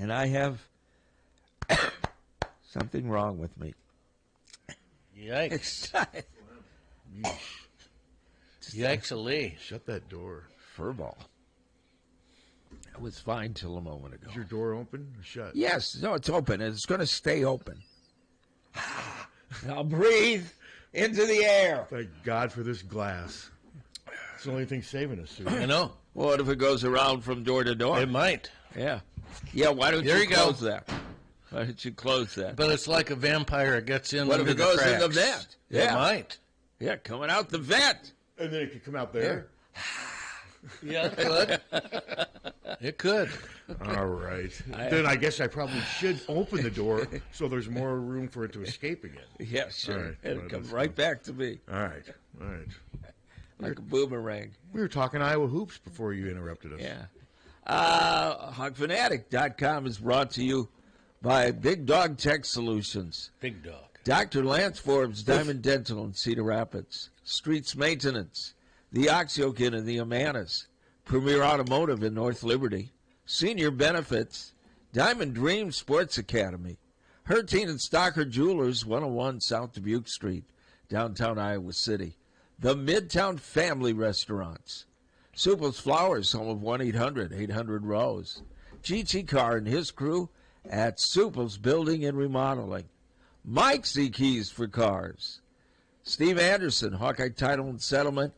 and I have something wrong with me. Yikes. Yikes-a-lee. Shut that door. Furball. It was fine till a moment ago. Is your door open or shut? Yes, no, it's open. It's going to stay open. Now breathe into the air. Thank God for this glass. It's the only thing saving us, Sue. I know. Well, what if it goes around from door to door? It might. Yeah. Yeah, why don't There you you go. close that? Why don't you close that? But it's like a vampire. It gets in What if under it goes the in the cracks. vent? It Yeah. might. Yeah, coming out the vent. And then it could come out there. Yeah, it could. It could. All right. Then I guess I probably should open the door so there's more room for it to escape again. Yeah, sure. All right. It'll Well, come that's right back to me All right. All right. like a boomerang. We were talking Iowa hoops before you interrupted us. Yeah. HawkFanatic.com is brought to you by Big Dog Tech Solutions. Big dog. Dr. Lance Forbes, Diamond Dental in Cedar Rapids. Streets Maintenance. The Oxyokin and the Amanas. Premier Automotive in North Liberty. Senior Benefits. Diamond Dream Sports Academy. Harty and Stocker Jewelers, 101 South Dubuque Street, downtown Iowa City. The Midtown Family Restaurants. Supple's Flowers, home of 1-800-800-ROSE. GT Carr and his crew at Supple's Building and Remodeling. Mike Z Keys for Cars. Steve Anderson, Hawkeye Title and Settlement.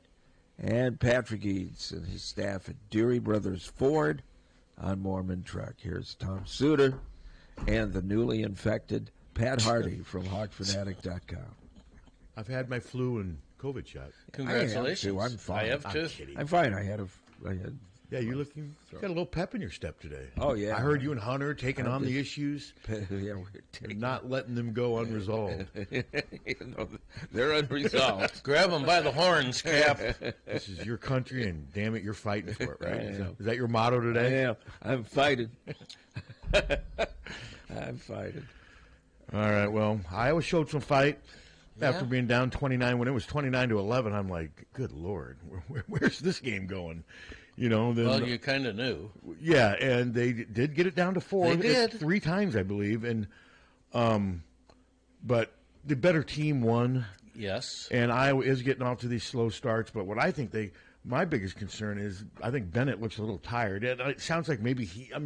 And Patrick Eads and his staff at Deary Brothers Ford on Mormon Truck. Here's Tom Suter and the newly infected Pat Harty from HawkFanatic.com. I've had my flu and COVID shot. Congratulations. I'm fine. I have too. I'm kidding. I'm fine. I had Yeah, you're looking. You got a little pep in your step today. Oh, yeah. I heard you and Hunter taking on the issues, yeah, we're and taking, not letting them go unresolved. they're unresolved. Grab them by the horns, Cap. This is your country, and damn it, you're fighting for it, right? I know. Is that your motto I today? am. I'm fighting. I'm fighting. All right. Well, Iowa showed some fight after being down 29. When it was 29-11, I'm like, good Lord, where's this game going? You know. Then, Well, you kind of knew. yeah, and they did get it down to 4. They did. 3 times, I believe, and but the better team won. Yes. And Iowa is getting off to these slow starts. But what I think my biggest concern is I think Bennett looks a little tired. And it sounds like maybe a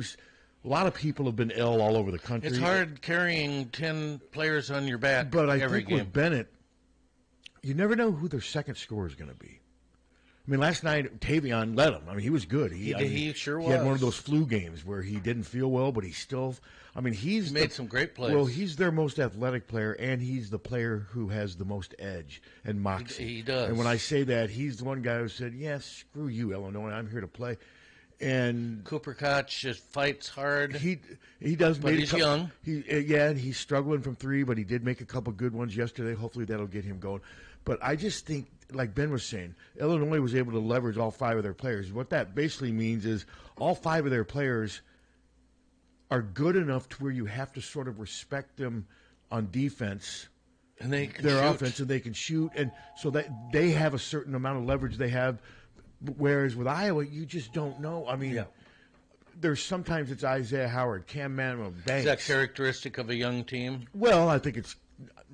lot of people have been ill all over the country. It's hard carrying 10 players on your back But I every think game. with Bennett, you never know who their second scorer is going to be. I mean, last night, Tavion led him. I mean, he was good. He sure He had one was. of those flu games where he didn't feel well, but he still – I mean, He made some great plays. Well, he's their most athletic player, and he's the player who has the most edge and moxie. He does. And when I say that, he's the one guy who said, yes, screw you, Illinois. I'm here to play. And Cooper Koch just fights hard. he does. But he's young. And he's struggling from 3, but he did make a couple good ones yesterday. Hopefully that'll get him going. But I just think, like Ben was saying, Illinois was able to leverage all 5 of their players. What that basically means is all 5 of their players are good enough to where you have to sort of respect them on defense, And they can their shoot. offense, and they can shoot, and so that they have a certain amount of leverage they have. Whereas with Iowa, you just don't know. I mean, Yeah. there's sometimes it's Isaiah Howard, Cam Manuel, Banks. Is that characteristic of a young team? Well, I think it's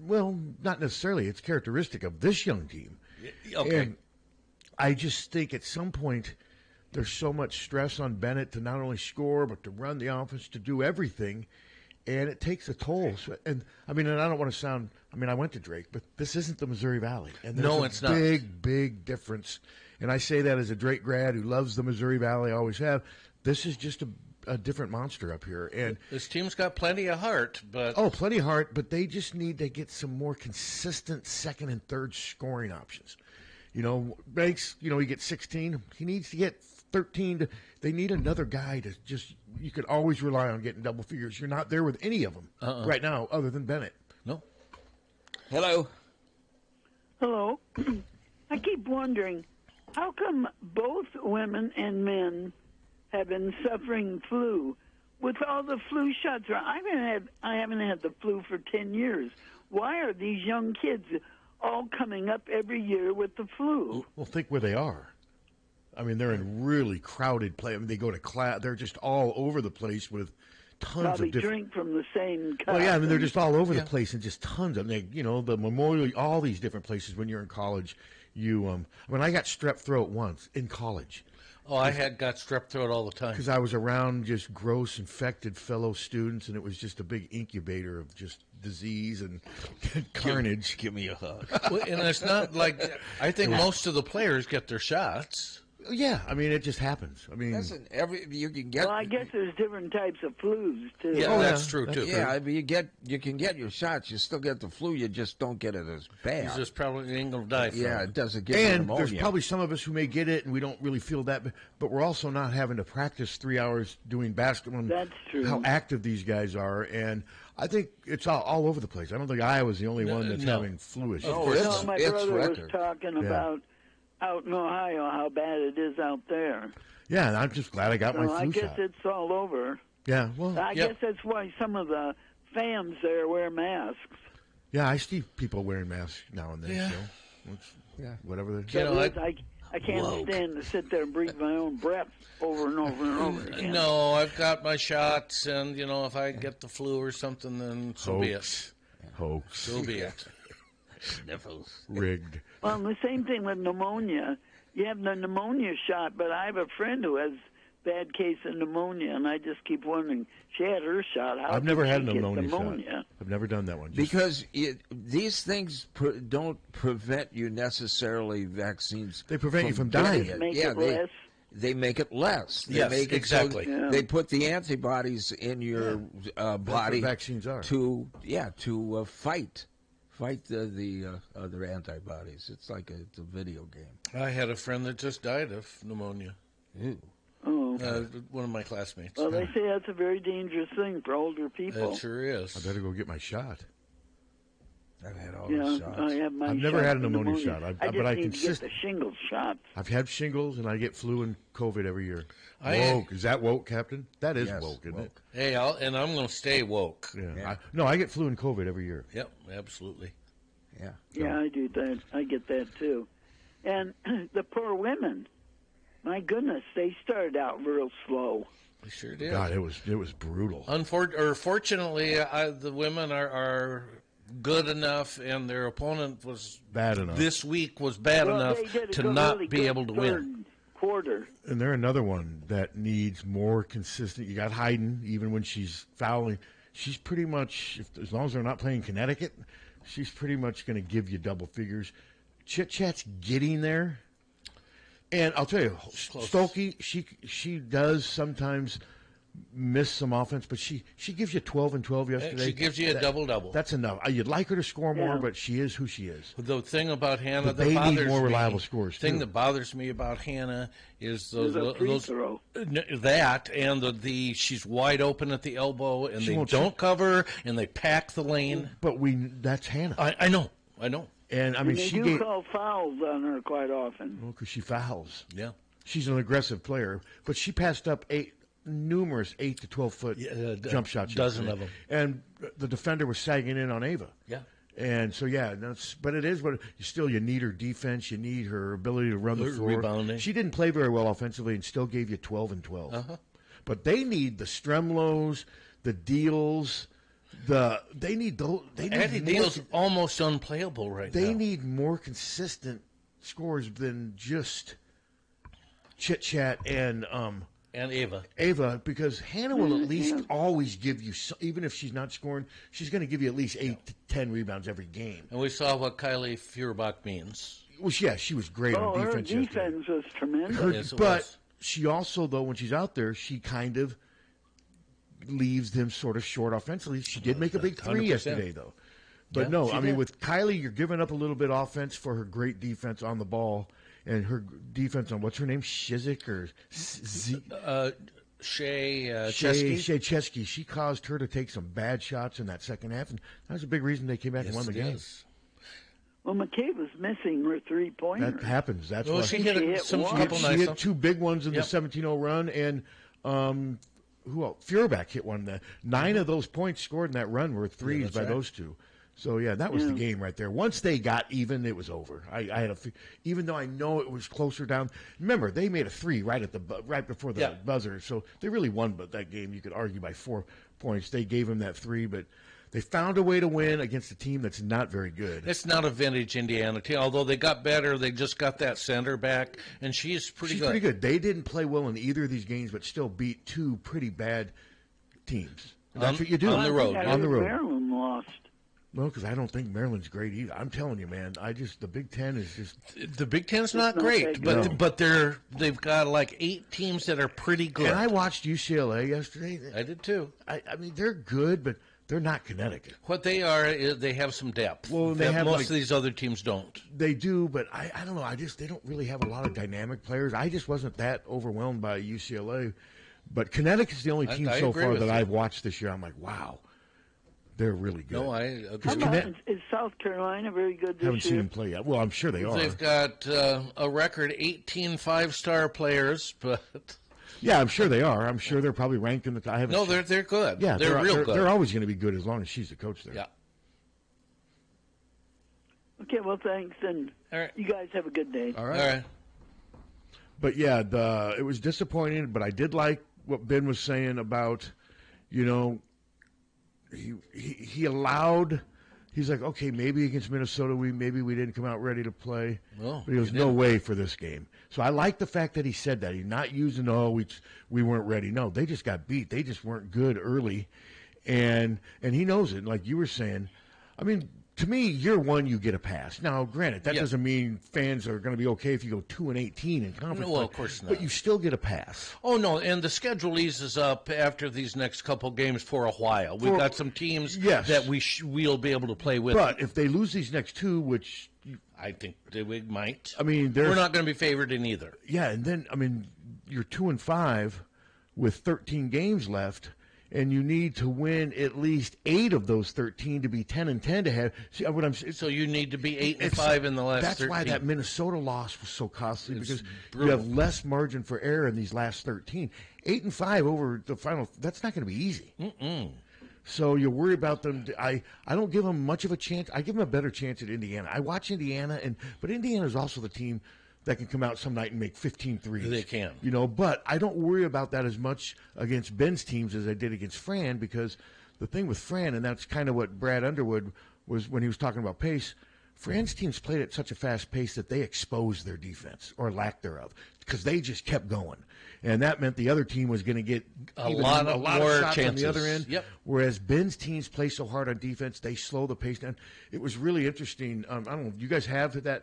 not necessarily. It's characteristic of this young team. Okay. And I just think at some point there's so much stress on Bennett to not only score but to run the offense, to do everything, and it takes a toll. So, and I don't want to sound. I went to Drake, but this isn't the Missouri Valley, and there's No, it's not. big difference. And I say that as a Drake grad who loves the Missouri Valley, I always have. This is just a different monster up here, and This team's got plenty of heart, but plenty of heart, but they just need to get some more consistent second and third scoring options. You know, Banks, he gets 16. He needs to get 13. They need another guy to just – you can always rely on getting double figures. You're not there with any of them right now other than Bennett. no. Hello. Hello. I keep wondering, how come both women and men have been suffering flu with all the flu shots? I haven't had the flu for 10 years. Why are these young kids all coming up every year with the flu? Well, think where they are. I mean, they're in really crowded play. I mean, they go to class. They're just all over the place with tons Probably of different. drink from the same cup. Well, yeah, I mean they're just all over Yeah. the place and just tons of them. The Memorial, all these different places. When you're in college, when I got strep throat once in college. Oh, I got strep throat all the time. Because I was around just gross, infected fellow students, and it was just a big incubator of just disease and carnage. Give me a hug. Well, and it's not like I think most of the players get their shots. Yeah, I mean, it just happens. I mean, Listen, you can get. Well, I guess there's different types of flus too. Yeah, Oh, that's yeah. true too. Yeah, I mean, you can get your shots. You still get the flu. You just don't get it as bad. He's just probably ain't gonna die from Yeah, it. it doesn't give you and pneumonia. there's probably some of us who may get it, and we don't really feel that. But we're also not having to practice 3 hours doing basketball. That's true. How active these guys are, and I think it's all over the place. I don't think Iowa's the only one that's no. having flu issues. Oh, No, my it's brother was record. talking about out in Ohio how bad it is out there. Yeah, and I'm just glad I got So my I flu guess shot. it's all over. Yeah, well, I Yep. guess that's why some of the fans there wear masks. yeah, I see people wearing masks now and then. Yeah. So it's, Yeah. whatever. You know, I can't stand to sit there and breathe my own breath over and over and over again. No, I've got my shots, and if I get the flu or something, then so be it. Hoax. So be it. Sniffles. Rigged. Well, and the same thing with pneumonia. You have the pneumonia shot, but I have a friend who has bad case of pneumonia, and I just keep wondering. She had her shot. How I've did never she had a get pneumonia shot. I've never done that one. Just- Because these things don't prevent you necessarily. Vaccines. They prevent you from dying. getting Make yeah, it less. they make it less. They Yes, make it exactly. So Yeah. They put the antibodies in your body. vaccines are. to fight the other antibodies. It's like it's a video game. I had a friend that just died of pneumonia. Ew. Oh. One of my classmates. Well, they say that's a very dangerous thing for older people. It sure is. I better go get my shot. I've had all Yeah, the shots. I have my I've never shot had a for pneumonia shot. I but just I need to consist- get the shingles shots. I've had shingles, and I get flu and COVID every year. I- Woke. Is that woke, Captain? That is Yes, woke, isn't woke. Hey, I'm going to stay woke. it? Yeah. I get flu and COVID every year. Yep, absolutely. Yeah. Yeah, I do that. I get that too. And the poor women, my goodness, they started out real slow. They sure did. God, it was brutal. Fortunately, the women are good enough, and their opponent was Bad enough. this week was bad Well, enough they did a to good- not really be good able to win. third quarter. And they're another one that needs more consistent. You got Hayden, even when she's fouling, she's pretty much, as long as they're not playing Connecticut, she's pretty much going to give you double figures. Chit Chat's getting there. And I'll tell you, close. Stokey, she does sometimes miss some offense, but she gives you 12 and 12 yesterday. She gives you a double-double. That's enough. You'd like her to score more, Yeah. but she is who she is. The thing about Hannah But that they need bothers more me, reliable scores, The thing too. that bothers me about Hannah is There's a free those throw. that and the she's wide open at the elbow, and She they won't don't shoot. cover, and they pack the lane. But that's Hannah. I know. And I mean, And they she do gave call fouls on her quite often. because she fouls. Yeah. She's an aggressive player, but she passed up numerous 8 to 12 foot jump shots. dozen yesterday. of 'em. And the defender was sagging in on Ava. Yeah. And so but it is what you need her defense. You need her ability to run the Her floor. rebounding. She didn't play very well offensively and still gave you 12 and 12. But they need the Stremlos, the Deals. They need those. They need Eddie more- Deal's almost unplayable right They now. need more consistent scores than just Chit Chat and And Ava. Ava, because Hannah will at least always give you, even if she's not scoring, she's going to give you at least 8 to 10 rebounds every game. And we saw what Kylie Feuerbach means. Well, yeah, she was great Oh, on her defense yesterday. defense was tremendous. Yes, it But was. she also, though, when she's out there, she kind of leaves them sort of short offensively. She did make a big 100%. three yesterday, though. But Yeah, no, she I mean, did. with Kylie, you're giving up a little bit offense for her great defense on the ball. And her defense on, what's her name? Shizik or Shea Shea Chesky. Chesky. She caused her to take some bad shots in that second half, and that was a big reason they came back and won the game. Yes. Well, McCabe was missing her three-pointer. That happens. That's Well, why she She hit hit some one. couple she nice hit ones. two big ones in Yep. the 17-0 run, and who else? Feuerbach hit one. 9 of those points scored in that run were threes that's by right. those two. So, yeah, that was the game right there. Once they got even, it was over. I had even though I know it was closer down. Remember, they made a 3 right before the buzzer. So they really won that game. You could argue by 4 points. They gave them that 3, but they found a way to win against a team that's not very good. It's not a vintage Indiana team. Although they got better, they just got that center back, and she's pretty good. They didn't play well in either of these games, but still beat 2 pretty bad teams. And that's what you do. On the road. Maryland lost. Well, because I don't think Maryland's great either. I'm telling you, man. The Big Ten is just the Big Ten's not great, but they've got like 8 teams that are pretty good. And I watched UCLA yesterday. I did too. I mean, they're good, but they're not Connecticut. What they are is they have some depth. Well, they have most of these other teams don't. They do, but I don't know. They don't really have a lot of dynamic players. I just wasn't that overwhelmed by UCLA. But Connecticut's the only team so far that I've watched this year. I'm like, wow. They're really good. No, I agree. How about, is South Carolina very good this year? Haven't seen them play yet. Well, I'm sure they are. They've got a record 18 5-star players, but yeah, I'm sure they are. I'm sure they're probably ranked in the. They're good. Yeah, they're real good. They're always going to be good as long as she's the coach there. Yeah. Okay, well, thanks, and you guys have a good day. All right. But yeah, it was disappointing, but I did like what Ben was saying about, he allowed. He's like, okay, maybe against Minnesota, maybe we didn't come out ready to play. Well, but he goes, no way for this game. So I like the fact that he said that. He's not using, we weren't ready. No, they just got beat. They just weren't good early, and he knows it. Like you were saying, I mean, to me, year one you get a pass. Now, granted, that doesn't mean fans are going to be okay if you go 2-18 in conference. Well, of course not. But you still get a pass. Oh no, and the schedule eases up after these next couple games for a while. We've got some teams that we'll be able to play with. But if they lose these next 2, which I think we might. I mean, we're not going to be favored in either. Yeah, and then I mean, you're 2-5 with 13 games left. And you need to win at least 8 of those 13 to be 10-10 to have. See what I'm saying? So you need to be 8-5 in the last. That's 13. why that Minnesota loss was so costly because brutal. You have less margin for error in these last 13. 8-5 over the final. That's not going to be easy. So you worry about them. I don't give them much of a chance. I give them a better chance at Indiana. I watch Indiana, but Indiana is also the team that can come out some night and make 15 threes. They can. But I don't worry about that as much against Ben's teams as I did against Fran, because the thing with Fran, and that's kind of what Brad Underwood was when he was talking about pace, Fran's teams played at such a fast pace that they exposed their defense, or lack thereof, because they just kept going. And that meant the other team was going to get a lot of shots chances on the other end. Yep. Whereas Ben's teams play so hard on defense, they slow the pace down. It was really interesting. I don't know. Do you guys have that?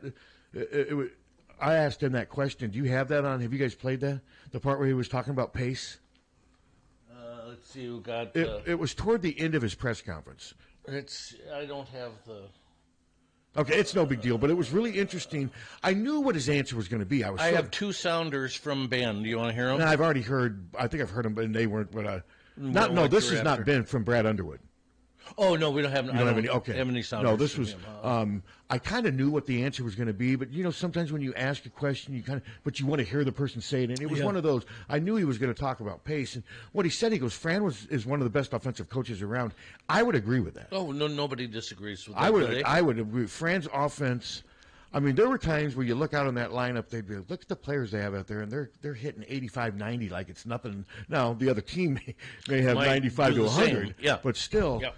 I asked him that question. Do you have that on? Have you guys played that? The part where he was talking about pace? Let's see who got. It was toward the end of his press conference. I don't have the. Okay, it's no big deal, but it was really interesting. I knew what his answer was going to be. I have 2 sounders from Ben. Do you want to hear them? No, I've already heard. I think I've heard them, but they weren't. But this is not Ben from Brad Underwood. Oh no, we don't have. You don't have any. Okay. Have any sounders. No, this was. I kind of knew what the answer was going to be, but sometimes when you ask a question, but you want to hear the person say it, and it was one of those. I knew he was going to talk about pace, and what he said, he goes, "Fran is one of the best offensive coaches around." I would agree with that. Oh no, nobody disagrees with that. I would agree. Fran's offense. I mean, there were times where you look out on that lineup, they'd be, look at the players they have out there, and they're hitting 85, 90 like it's nothing. Now the other team may have 95 to 100, but still. Yeah.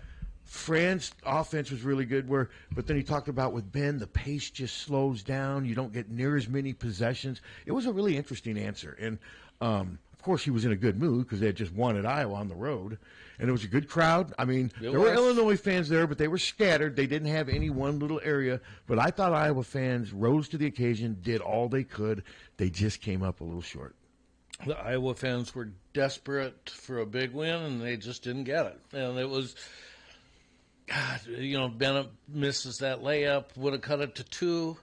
Fran's offense was really good, but then he talked about with Ben, the pace just slows down. You don't get near as many possessions. It was a really interesting answer. And, of course, he was in a good mood because they had just won at Iowa on the road. And it was a good crowd. I mean, there were Illinois fans there, but they were scattered. They didn't have any one little area. But I thought Iowa fans rose to the occasion, did all they could. They just came up a little short. The Iowa fans were desperate for a big win, and they just didn't get it. And it was... God, Bennett misses that layup, would have cut it to 2.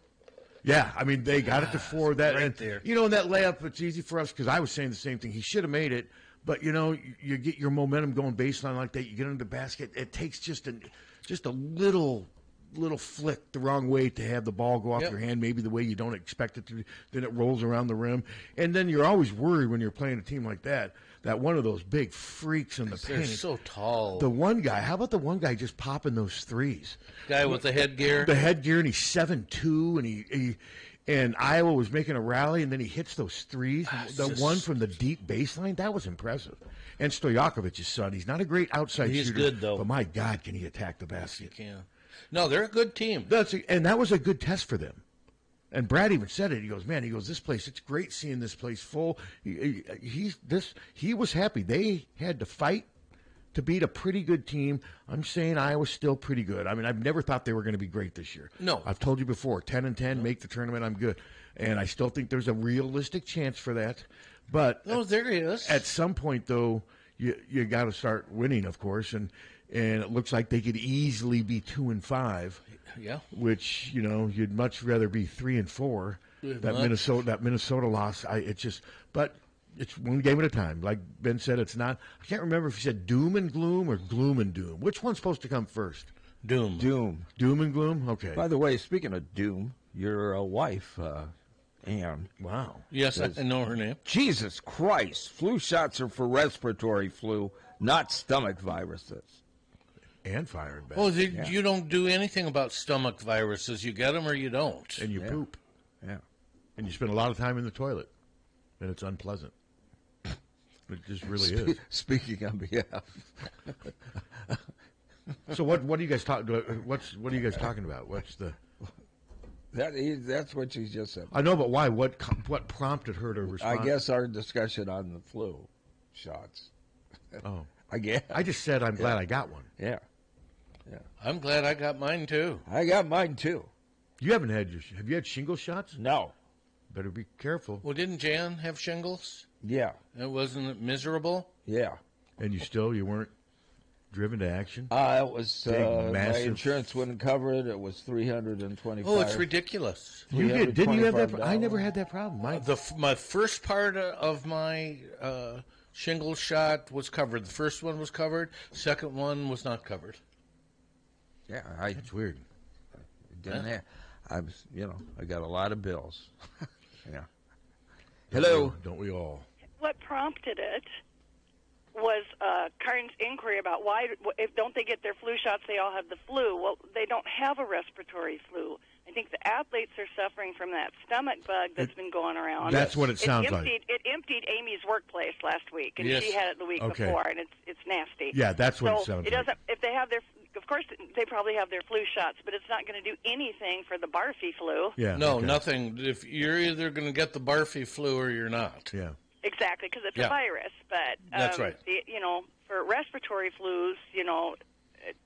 Yeah, I mean, they got it to 4. That right there. In that layup, it's easy for us because I was saying the same thing. He should have made it, but, you get your momentum going baseline like that. You get under the basket. It takes just a little flick the wrong way to have the ball go off your hand, maybe the way you don't expect it to. Then it rolls around the rim. And then you're always worried when you're playing a team like that that one of those big freaks in the paint. They're so tall. The one guy, how about the one guy just popping those threes? Guy with the headgear? The headgear, and he's 7'2", and and Iowa was making a rally, and then he hits those threes. The one from the deep baseline, that was impressive. And Stojakovic's son, he's not a great outside shooter. He's good, though. But my God, can he attack the basket? He can. No, they're a good team. And that was a good test for them. And Brad even said it. He goes, man, this place, it's great seeing this place full. He was happy. They had to fight to beat a pretty good team. I'm saying Iowa's still pretty good. I mean, I've never thought they were going to be great this year. No. I've told you before, 10-10, make the tournament, I'm good. And I still think there's a realistic chance for that. But there is. At some point, though, you got to start winning, of course. And it looks like they could easily be 2-5. Yeah. Which, you'd much rather be 3-4. That Minnesota loss, but it's one game at a time. Like Ben said, it's not. I can't remember if he said doom and gloom or gloom and doom. Which one's supposed to come first? Doom. Doom and gloom? Okay. By the way, speaking of doom, your wife, Ann. Wow. Yes, I know her name. Jesus Christ. Flu shots are for respiratory flu, not stomach viruses. And firing back. Oh, you don't do anything about stomach viruses. You get them or you don't. And you poop. Yeah. And you spend a lot of time in the toilet. And it's unpleasant. It just really is. Speaking on behalf. So what are you guys talking? What are you guys talking about? What's the? That's what she just said. I know, but why? What prompted her to respond? I guess our discussion on the flu shots. Oh, I guess. I just said I'm glad I got one. Yeah. I'm glad I got mine too. I got mine too. You haven't had have you had shingle shots? No. Better be careful. Well, didn't Jan have shingles? Yeah. It wasn't miserable? Yeah. And you weren't driven to action? It was my massive... insurance wouldn't cover it. It was $325. Oh, it's ridiculous. You did? Didn't you have that? I never had that problem. My first part of my shingle shot was covered. The first one was covered. Second one was not covered. Yeah, that's weird. Didn't have. I got a lot of bills. Yeah. Hello. Don't we all? What prompted it was Karen's inquiry about why, if don't they get their flu shots, they all have the flu. Well, they don't have a respiratory flu. I think the athletes are suffering from that stomach bug that's been going around. That's what it sounds like. It emptied Amy's workplace last week, and yes. she had it the week before, and it's nasty. Yeah, that's what it sounds like. If they have their, of course, they probably have their flu shots, but it's not going to do anything for the barfy flu. Yeah. No, nothing. If you're either going to get the barfy flu or you're not. Yeah. Exactly, because it's a virus. But that's right. For respiratory flus,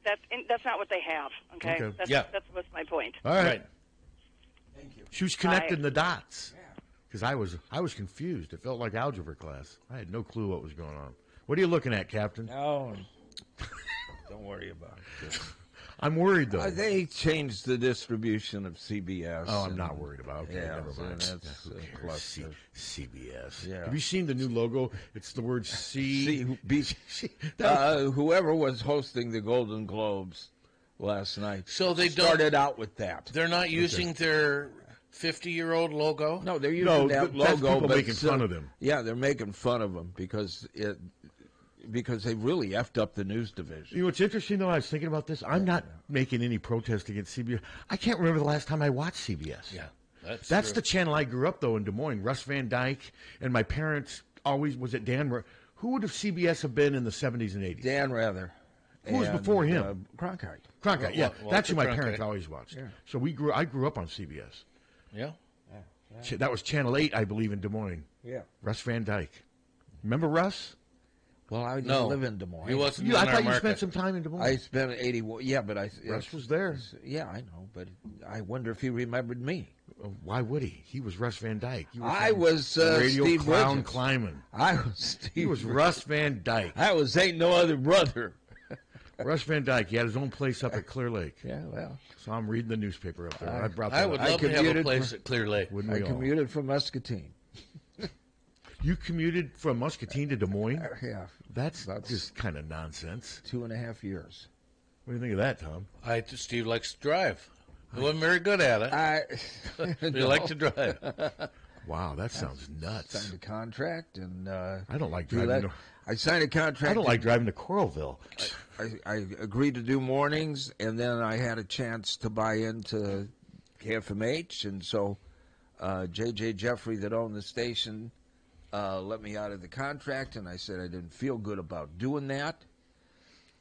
that's not what they have. Okay. That's what's my point. All right. Thank you. She was connecting the dots. Because I was confused. It felt like algebra class. I had no clue what was going on. What are you looking at, Captain? No. Don't worry about it. I'm worried, though. They changed the distribution of CBS. Oh, I'm not worried about it. Okay, yeah, never mind. That's CBS. Yeah. Have you seen the new logo? It's the word C. Whoever was hosting the Golden Globes last night so they started out with that. They're not using their 50-year-old logo? No, they're using that logo. That's people making fun of them. Yeah, they're making fun of them because they really effed up the news division. You know what's interesting, though? I was thinking about this. I'm not making any protest against CBS. I can't remember the last time I watched CBS. Yeah, that's the channel I grew up, though, in Des Moines. Russ Van Dyke, and my parents always, was it Dan? Who would have CBS have been in the 70s and 80s? Dan Rather. Who was before him? Cronkite. Cronkite, yeah. That's who my parents always watched. Yeah. So I grew up on CBS. Yeah. That was Channel 8, I believe, in Des Moines. Yeah. Russ Van Dyke. Remember Russ? Well, I didn't live in Des Moines. He wasn't I thought you spent some time in Des Moines. I spent 81. Yeah, but Russ was there. Yeah, I know, but I wonder if he remembered me. Why would he? He was Russ Van Dyke. I was Radio Steve Clown Bridges. Kleiman. I was Steve. He was Russ Van Dyke. I was Ain't No Other Brother. Russ Van Dyke. He had his own place up at Clear Lake. Yeah, well. So I'm reading the newspaper up there. I would love to have a place at Clear Lake. I commuted from Muscatine. You commuted from Muscatine to Des Moines? Yeah. That's just kind of nonsense. 2.5 years. What do you think of that, Tom? Steve likes to drive. He wasn't very good at it. He liked to drive. Wow, that sounds nuts. Signed a contract, and I don't like driving. I signed a contract. I don't like driving to Coralville. I agreed to do mornings, and then I had a chance to buy into KFMH, and so J.J. Jeffrey, that owned the station, let me out of the contract, and I said I didn't feel good about doing that.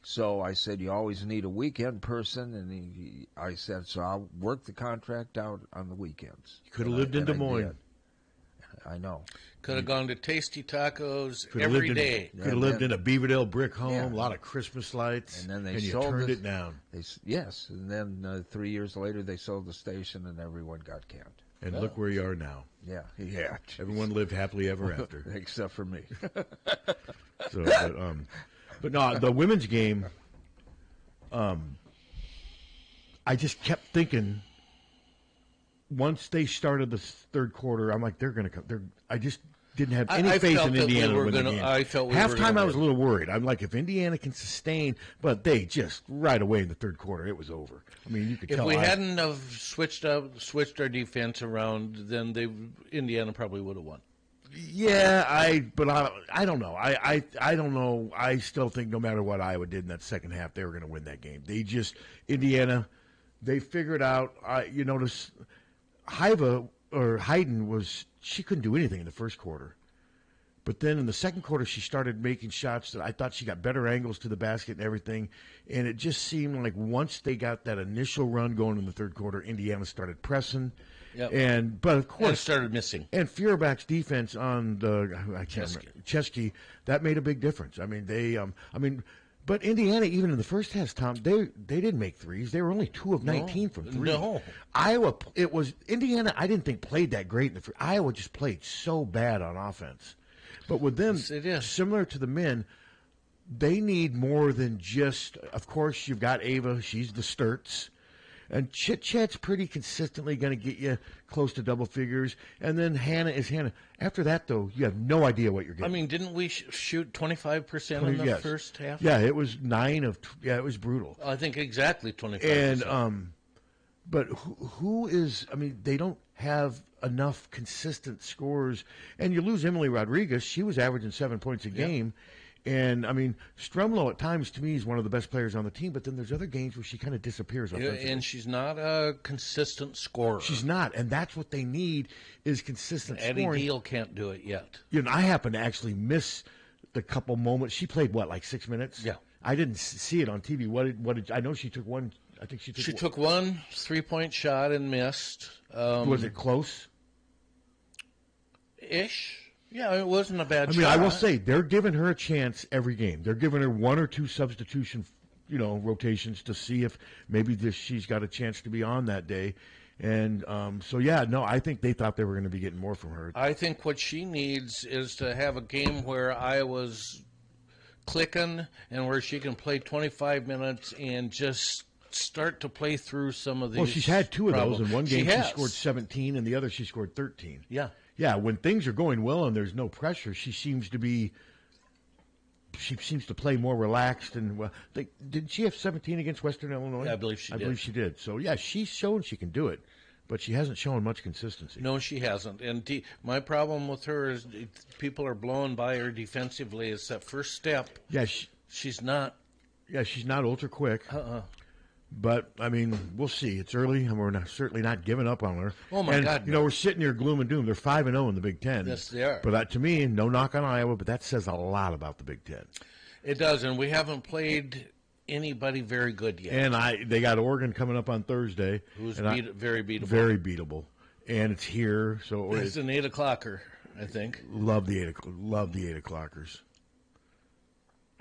So I said, you always need a weekend person, and I said, so I'll work the contract out on the weekends. You could have lived in Des Moines. I know. Could have gone to Tasty Tacos every day. Could have lived in a Beaverdale brick home, a lot of Christmas lights, and then you turned it down. Yes, and then 3 years later they sold the station, and everyone got canned. And look where you are now. Yeah. Everyone lived happily ever after. Except for me. But no, the women's game, I just kept thinking, once they started the third quarter, I'm like, they're going to come. I just didn't have any faith in Indiana to win the game. Halftime, I was a little worried. I'm like, if Indiana can sustain, but they just right away in the third quarter, it was over. I mean, you could tell. If we hadn't have switched our defense around, then Indiana probably would have won. Yeah, I don't know. I don't know. I still think no matter what Iowa did in that second half, they were going to win that game. Indiana, they figured out. You notice, Hayden she couldn't do anything in the first quarter. But then in the second quarter, she started making shots that I thought she got better angles to the basket and everything. And it just seemed like once they got that initial run going in the third quarter, Indiana started pressing. Yep. But of course, and started missing. And Feuerbach's defense on Chesky, that made a big difference. I mean, but Indiana, even in the first half, Tom, they didn't make threes. They were only 2 of 19 from three. No. Iowa, it was Indiana. I didn't think played that great in the first. Iowa just played so bad on offense. But with them, similar to the men, they need more than just. Of course, you've got Ava. She's the Sturts. And Chet's pretty consistently going to get you close to double figures. And then Hannah is Hannah. After that, though, you have no idea what you're getting. I mean, didn't we shoot 25% in the first half? Yeah, it was 9 of. Yeah, it was brutal. I think exactly 25%. And but who is? I mean, they don't have enough consistent scores. And you lose Emily Rodriguez. She was averaging 7 points a game. And, I mean, Strumlow at times, to me, is one of the best players on the team, but then there's other games where she kind of disappears. And she's not a consistent scorer. She's not, and that's what they need is consistent scoring. Eddie Deal can't do it yet. You know, I happen to actually miss the couple moments. She played, like 6 minutes? Yeah. I didn't see it on TV. What did I know she took one. I think she took one 3-point shot and missed. Was it close? Ish. Yeah, it wasn't a bad shot. I mean, I will say, they're giving her a chance every game. They're giving her 1 or 2 substitution, rotations to see if maybe she's got a chance to be on that day. And I think they thought they were going to be getting more from her. I think what she needs is to have a game where Iowa's clicking and where she can play 25 minutes and just start to play through some of these. Well, she's had 2 of those. In one game, she scored 17, and the other she scored 13. Yeah. Yeah, when things are going well and there's no pressure, she seems to play more relaxed and well. Did she have 17 against Western Illinois? Yeah, I believe she did. So yeah, she's shown she can do it, but she hasn't shown much consistency. No, she hasn't. And my problem with her is people are blowing by her defensively. It's that first step. Yeah, she's not. Yeah, she's not ultra quick. But, I mean, we'll see. It's early, and we're certainly not giving up on her. Oh, my God. We're sitting here gloom and doom. They're 5-0 in the Big Ten. Yes, they are. But to me, no knock on Iowa, but that says a lot about the Big Ten. It does, and we haven't played anybody very good yet. And they got Oregon coming up on Thursday. Who's very beatable. Very beatable. And it's here. So it's an 8 o'clocker, I think. Love the 8 o'clockers.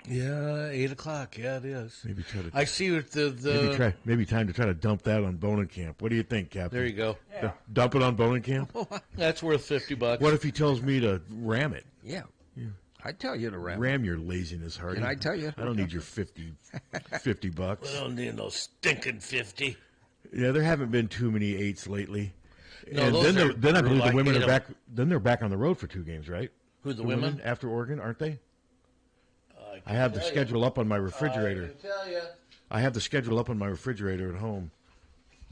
Yeah, 8 o'clock. Yeah, it is. Maybe try to. I see what the maybe time to try to dump that on Bonenkamp. What do you think, Captain? There you go. Yeah. Dump it on Bonenkamp. That's worth $50. What if he tells me to ram it? Yeah. I tell you to ram your laziness, Harty. And I tell you, I don't need your $50. I don't need no stinking 50. Yeah, there haven't been too many 8s lately. No, and then I believe the women are back. Then they're back on the road for 2 games, right? Who the women after Oregon, aren't they? I have the schedule up on my refrigerator. I can tell you. I have the schedule up on my refrigerator at home.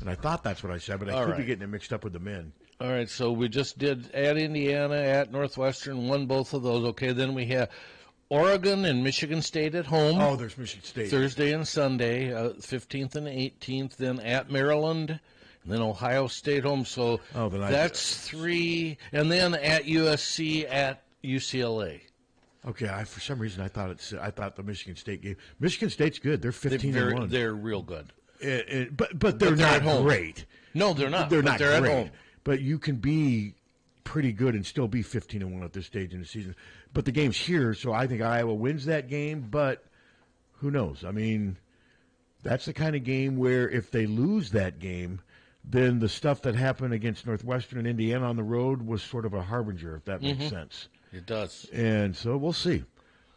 And I thought that's what I said, but I could be getting it mixed up with the men. All right, so we just did at Indiana, at Northwestern, won both of those. Okay, then we have Oregon and Michigan State at home. Oh, there's Michigan State. Thursday and Sunday, 15th and 18th. Then at Maryland, and then Ohio State home. So that's 3. And then at USC, at UCLA. Okay, for some reason I thought the Michigan State game. Michigan State's good. They're 15-1. They're real good. But they're not at home. Great. No, they're not. They're not great. At home. But you can be pretty good and still be 15-1 at this stage in the season. But the game's here, so I think Iowa wins that game. But who knows? I mean, that's the kind of game where if they lose that game, then the stuff that happened against Northwestern and Indiana on the road was sort of a harbinger, if that makes sense. It does. And so we'll see.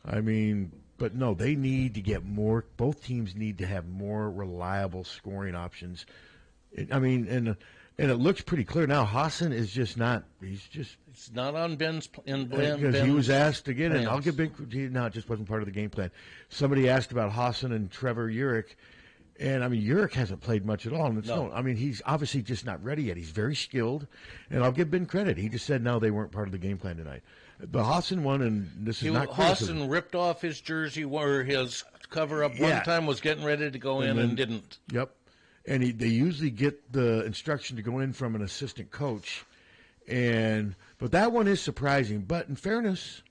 I mean, but no, they need to get more. Both teams need to have more reliable scoring options. I mean, and it looks pretty clear now. Hassan is just not. It's not on Ben's because he was asked again, and I'll give Ben. No, it just wasn't part of the game plan. Somebody asked about Hassan and Trevor Urich, and I mean Urich hasn't played much at all. And I mean he's obviously just not ready yet. He's very skilled, and I'll give Ben credit. He just said no, they weren't part of the game plan tonight. The Hassan one, and this is not criticism. Hassan ripped off his jersey where his cover up one time was getting ready to go in and didn't. Yep. And they usually get the instruction to go in from an assistant coach. But that one is surprising. But in fairness,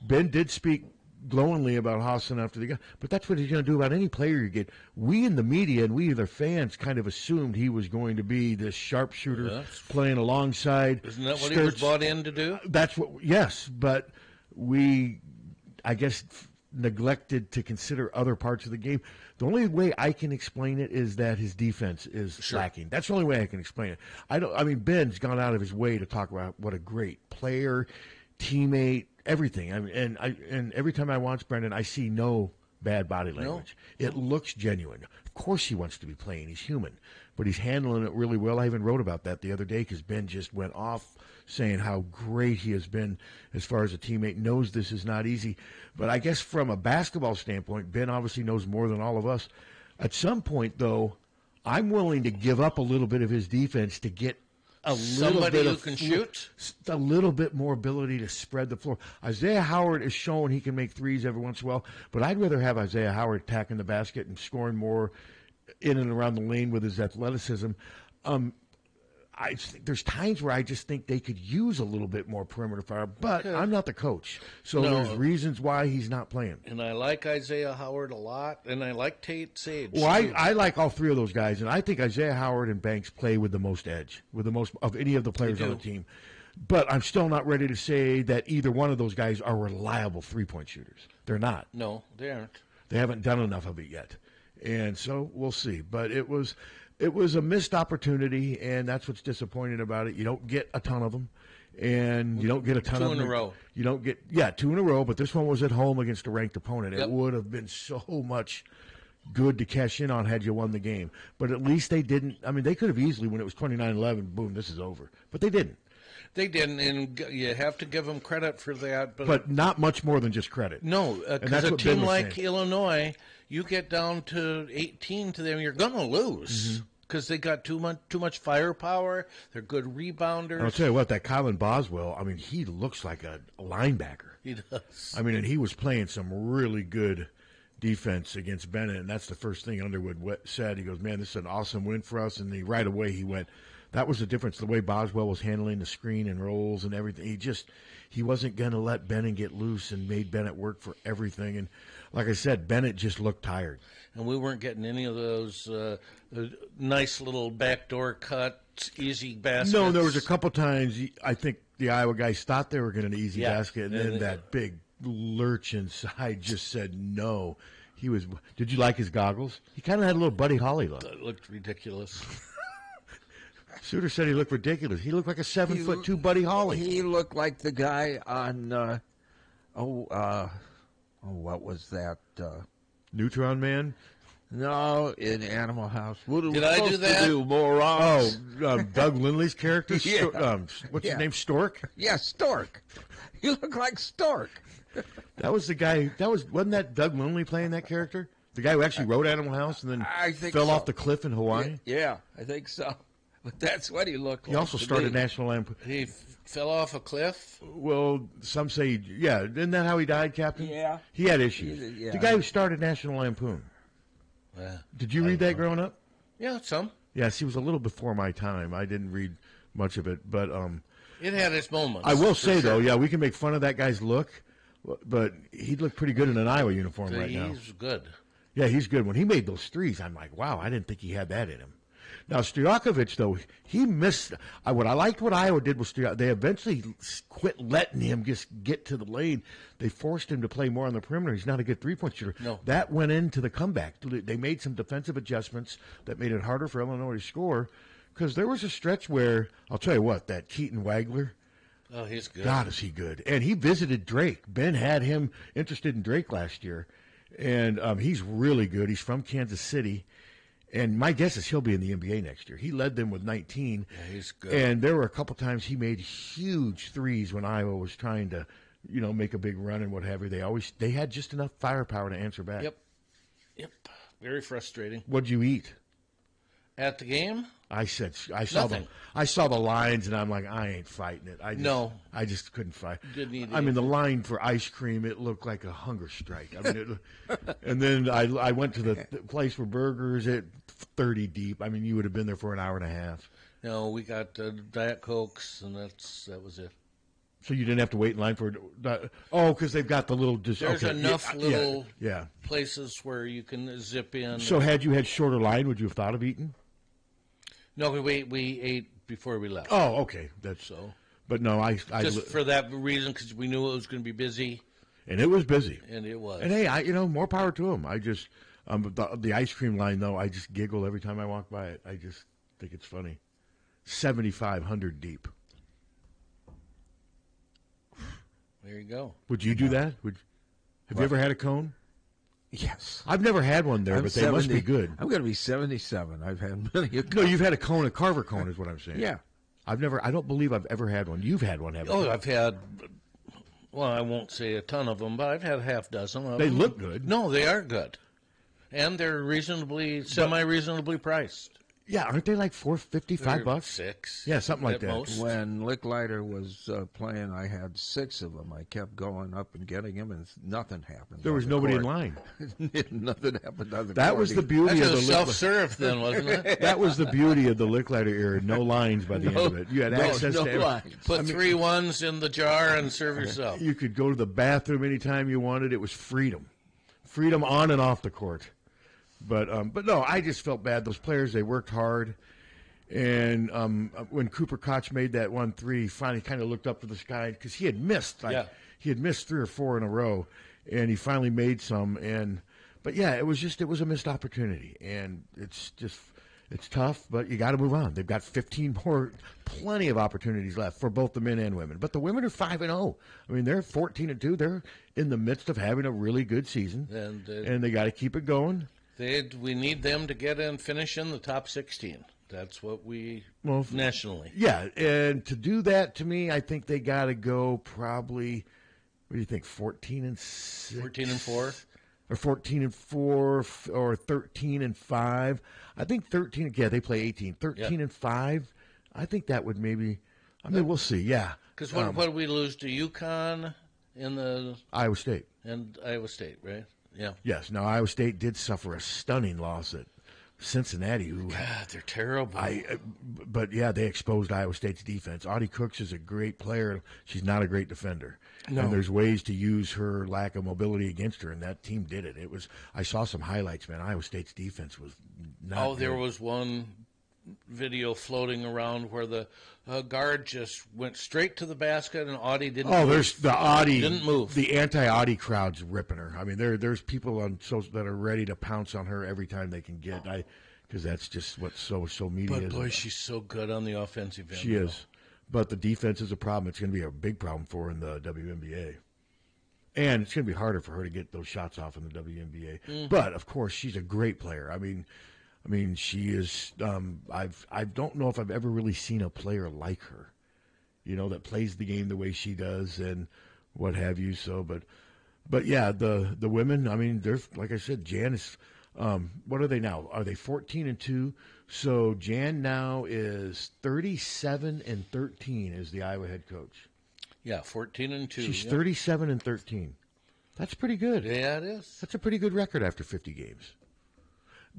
Ben did speak glowingly about Hassan after the game. But that's what he's going to do about any player you get. We in the media and we, the fans, kind of assumed he was going to be this sharpshooter playing alongside. Isn't that what he was brought in to do? Yes, but we, I guess, neglected to consider other parts of the game. The only way I can explain it is that his defense is lacking. That's the only way I can explain it. I mean, Ben's gone out of his way to talk about what a great player, teammate, everything. I mean, and every time I watch Brendan, I see no bad body language. No. It looks genuine. Of course, he wants to be playing. He's human, but he's handling it really well. I even wrote about that the other day because Ben just went off saying how great he has been as far as a teammate. Knows this is not easy. But I guess from a basketball standpoint, Ben obviously knows more than all of us. At some point, though, I'm willing to give up a little bit of his defense to get somebody who can shoot, a little bit more ability to spread the floor. Isaiah Howard has shown he can make threes every once in a while, but I'd rather have Isaiah Howard attacking the basket and scoring more in and around the lane with his athleticism. There's times where I just think they could use a little bit more perimeter fire, but I'm not the coach. So there's reasons why he's not playing. And I like Isaiah Howard a lot, and I like Tate Sage. Well, I like all three of those guys, and I think Isaiah Howard and Banks play with the most edge, with the most of any of the players on the team. But I'm still not ready to say that either one of those guys are reliable three-point shooters. They're not. No, they aren't. They haven't done enough of it yet. And so we'll see. But it was a missed opportunity, and that's what's disappointing about it. You don't get a ton of them, and you don't get a ton of them. 2 in a row. You don't get 2 in a row, but this one was at home against a ranked opponent. It would have been so much good to cash in on had you won the game. But at least they didn't. I mean, they could have easily, when it was 29-11, boom, this is over. But they didn't. They didn't, and you have to give them credit for that. But not much more than just credit. No, because a team like Illinois, you get down to 18 to them, you're going to lose because they got too much firepower. They're good rebounders. I'll tell you what, that Colin Boswell, I mean, he looks like a linebacker. He does. I mean, and he was playing some really good defense against Bennett, and that's the first thing Underwood said. He goes, man, this is an awesome win for us, and right away he went, that was the difference, the way Boswell was handling the screen and rolls and everything. He wasn't going to let Bennett get loose and made Bennett work for everything. And like I said, Bennett just looked tired. And we weren't getting any of those nice little backdoor cuts, easy baskets. No, there was a couple times I think the Iowa guys thought they were getting an easy basket, and then that big lurch inside just said no. Did you like his goggles? He kind of had a little Buddy Holly look. It looked ridiculous. Suter said he looked ridiculous. He looked like a 7'2" Buddy Holly. He looked like the guy on what was that? Neutron Man? No, in Animal House. What Did I do that? Doug Lindley's character? Yeah. What's his name? Stork? Yeah, Stork. You look like Stork. That was the guy. Wasn't that Doug Lindley playing that character? The guy who actually wrote Animal House and then fell off the cliff in Hawaii? Yeah, I think so. but that's what he looked like. He also to started me. National Lampoon. He fell off a cliff. Well, some say, yeah. Isn't that how he died, Captain? Yeah. He had issues. Yeah. The guy who started National Lampoon. Did you read that growing up? Yeah, some. Yes, he was a little before my time. I didn't read much of it, but It had its moments. I will say, for though, sure. yeah, we can make fun of that guy's look, but he'd look pretty good in an Iowa uniform right now. He's good. Yeah, he's good. When he made those threes, I'm like, wow, I didn't think he had that in him. Now, Stojakovic, though, he missed. What I liked what Iowa did with Stojakovic. They eventually quit letting him just get to the lane. They forced him to play more on the perimeter. He's not a good three-point shooter. No. That went into the comeback. They made some defensive adjustments that made it harder for Illinois to score, because there was a stretch where, I'll tell you what, that Keaton Wagler, Oh, he's good. God, is he good. And he visited Drake. Ben had him interested in Drake last year. And he's really good. He's from Kansas City. And my guess is he'll be in the NBA next year. He led them with 19. Yeah, he's good. And there were a couple times he made huge threes when Iowa was trying to, make a big run and what have you. They had just enough firepower to answer back. Yep. Very frustrating. What'd you eat? At the game? I saw Nothing. the lines, and I'm like, I ain't fighting it. I just couldn't fight. Didn't eat I mean, the line for ice cream, it looked like a hunger strike. I mean, and then I went to the place for burgers at 30 deep. I mean, you would have been there for an hour and a half. No, we got Diet Cokes, and that was it. So you didn't have to wait in line for because they've got the little. There's enough little yeah. places where you can zip in. So had you had shorter line, would you have thought of eating? No, we ate before we left. Oh, okay. That's So, But no, I just for that reason, because we knew it was going to be busy, and it was busy. and it was. And hey, more power to them. I just the ice cream line though. I just giggle every time I walk by it. I just think it's funny. 7,500 deep. There you go. Would you do that? Have you ever had a cone? Yes. I've never had one there, I'm but they must be 70 good. I'm going to be 77. I've had many. No, you've had a cone, a Carver cone, is what I'm saying. Yeah. I don't believe I've ever had one. You've had one, haven't you? Oh, I've had. Well, I won't say a ton of them, but I've had a half dozen of They them. look good. No, they are good, and they're semi-reasonably priced. Yeah, aren't they like $4.50, They're $5? $6. Yeah, something like at that. most. When Licklider was playing, I had 6 of them. I kept going up and getting them, and nothing happened. There was nobody in line. Nothing happened on the That court. was the beauty That's of a the self-serve then, wasn't it? That was the beauty of the Licklider era. No lines by the end of it. You had access no to every- lines. Put 3 ones in the jar and serve yourself. You could go to the bathroom anytime you wanted. It was freedom. Freedom on and off the court. But no, I just felt bad. Those players, they worked hard. And when Cooper Koch made that 1-3, he finally kind of looked up to the sky because he had missed. He had missed 3 or 4 in a row, and he finally made some. But yeah, it was a missed opportunity, and it's tough. But you got to move on. They've got 15 more, plenty of opportunities left for both the men and women. But the women are 5-0. I mean, they're 14-2. They're in the midst of having a really good season, and they got to keep it going. We need them to get and finish in the top 16. That's what nationally. Yeah, and to do that, to me, I think they got to go probably. What do you think? 14-6, 14-4, or 14-4, or 13-5. I think 13. Yeah, they play 18. 13-5. I think that would maybe. I mean, we'll see. Yeah, because what did we lose to UConn in the Iowa State? And Iowa State, right? Yeah. Yes. Now Iowa State did suffer a stunning loss at Cincinnati, who God, they're terrible. But yeah, they exposed Iowa State's defense. Audie Cooks is a great player. She's not a great defender. No. And there's ways to use her lack of mobility against her, and that team did it. I saw some highlights, man. Iowa State's defense was not good. There was one video floating around where the guard just went straight to the basket and Audie didn't move. There's the Audie. Didn't move. The anti-Audie crowd's ripping her. I mean, there's people on social that are ready to pounce on her every time they can get. Because that's just what social media is. But boy, she's so good on the offensive end. She is. But the defense is a problem. It's going to be a big problem for her in the WNBA. And it's going to be harder for her to get those shots off in the WNBA. Mm-hmm. But, of course, she's a great player. I mean, she is. I don't know if I've ever really seen a player like her, that plays the game the way she does and what have you. So, but yeah, the women. I mean, they're like I said, Jan is. What are they now? Are they 14-2? So Jan now is 37-13 as the Iowa head coach. Yeah, 14-2. She's 37-13. That's pretty good. Yeah, it is. That's a pretty good record after 50 games.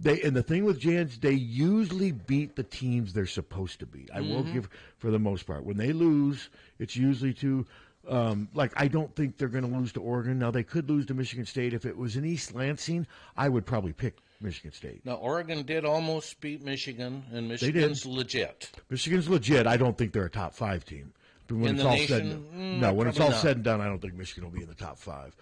And the thing with Jan's, they usually beat the teams they're supposed to beat. I will give, for the most part. When they lose, it's usually to, I don't think they're going to lose to Oregon. Now, they could lose to Michigan State. If it was in East Lansing, I would probably pick Michigan State. Now, Oregon did almost beat Michigan, and Michigan's legit. Michigan's legit. I don't think they're a top 5 team. But when In it's the all nation? when it's all Probably said and done, I don't think Michigan will be in the top 5.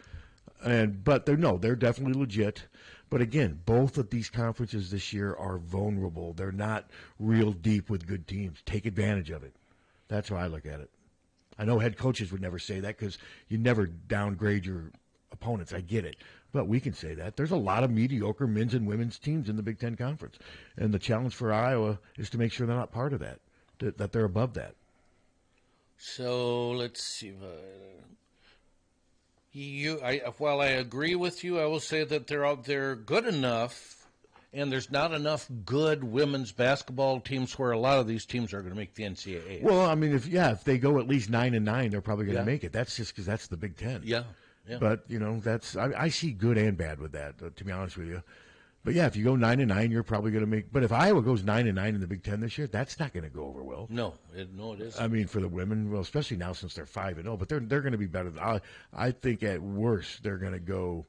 But they're definitely legit. But again, both of these conferences this year are vulnerable. They're not real deep with good teams. Take advantage of it. That's how I look at it. I know head coaches would never say that because you never downgrade your opponents. I get it. But we can say that. There's a lot of mediocre men's and women's teams in the Big Ten Conference. And the challenge for Iowa is to make sure they're not part of that, that they're above that. So let's see. While I agree with you, I will say that they're good enough, and there's not enough good women's basketball teams where a lot of these teams are going to make the NCAA. Well, I mean, if they go at least 9-9, they're probably going to make it. That's just because that's the Big Ten. Yeah. But I see good and bad with that. To be honest with you. But yeah, if you go 9-9, you're probably going to make. But if Iowa goes 9-9 in the Big Ten this year, that's not going to go over well. No, it isn't. I mean, for the women, well, especially now since they're 5-0, but they're going to be better. I think at worst they're going to go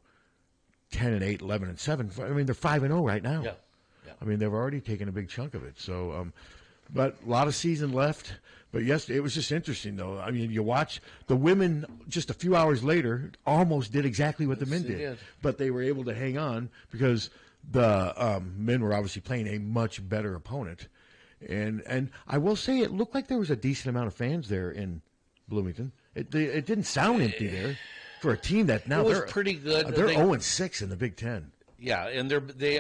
10-8, 11-7. I mean, they're 5-0 right now. Yeah. I mean, they've already taken a big chunk of it. So, but a lot of season left. But yes, it was just interesting though. I mean, you watch the women just a few hours later almost did exactly what the men did, but they were able to hang on because the men were obviously playing a much better opponent. And I will say it looked like there was a decent amount of fans there in Bloomington. It didn't sound empty there for a team that now they're pretty good. They're 0-6 in the Big Ten. Yeah, and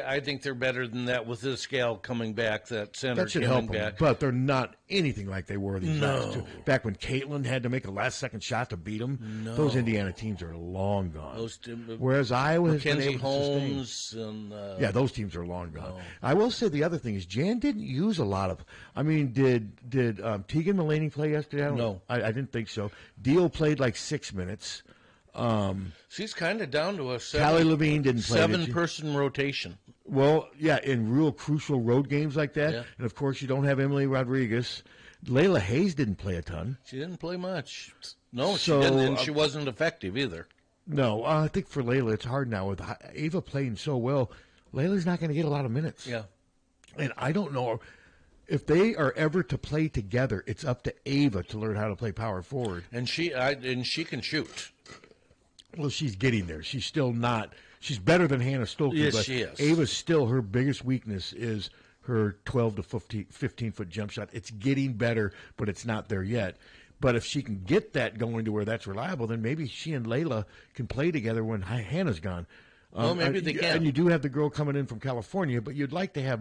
I think they're better than that with this gal coming back. That center that should coming help them, back. but they're not anything like they were these last two. Back when Caitlin had to make a last-second shot to beat them, those Indiana teams are long gone. Whereas Iowa has been able Holmes to sustain. Those teams are long gone. I will say the other thing is Jan didn't use a lot of. I mean, did Tegan Mulaney play yesterday? No, I didn't think so. Dio played like 6 minutes. She's kind of down to a Callie Levine didn't play. 7-person rotation. Well, yeah, in real crucial road games like that, and of course you don't have Emily Rodriguez. Layla Hayes didn't play a ton. She didn't play much. No, she didn't, and she wasn't effective either. No, I think for Layla it's hard now with Ava playing so well. Layla's not going to get a lot of minutes. Yeah, and I don't know if they are ever to play together. It's up to Ava to learn how to play power forward, and she can shoot. Well, she's getting there. She's still not. She's better than Hannah Stolke. Yes, but she is. Ava's still her biggest weakness is her 12 to 15-foot jump shot. It's getting better, but it's not there yet. But if she can get that going to where that's reliable, then maybe she and Layla can play together when Hannah's gone. Well, maybe they can. And you do have the girl coming in from California, but you'd like to have.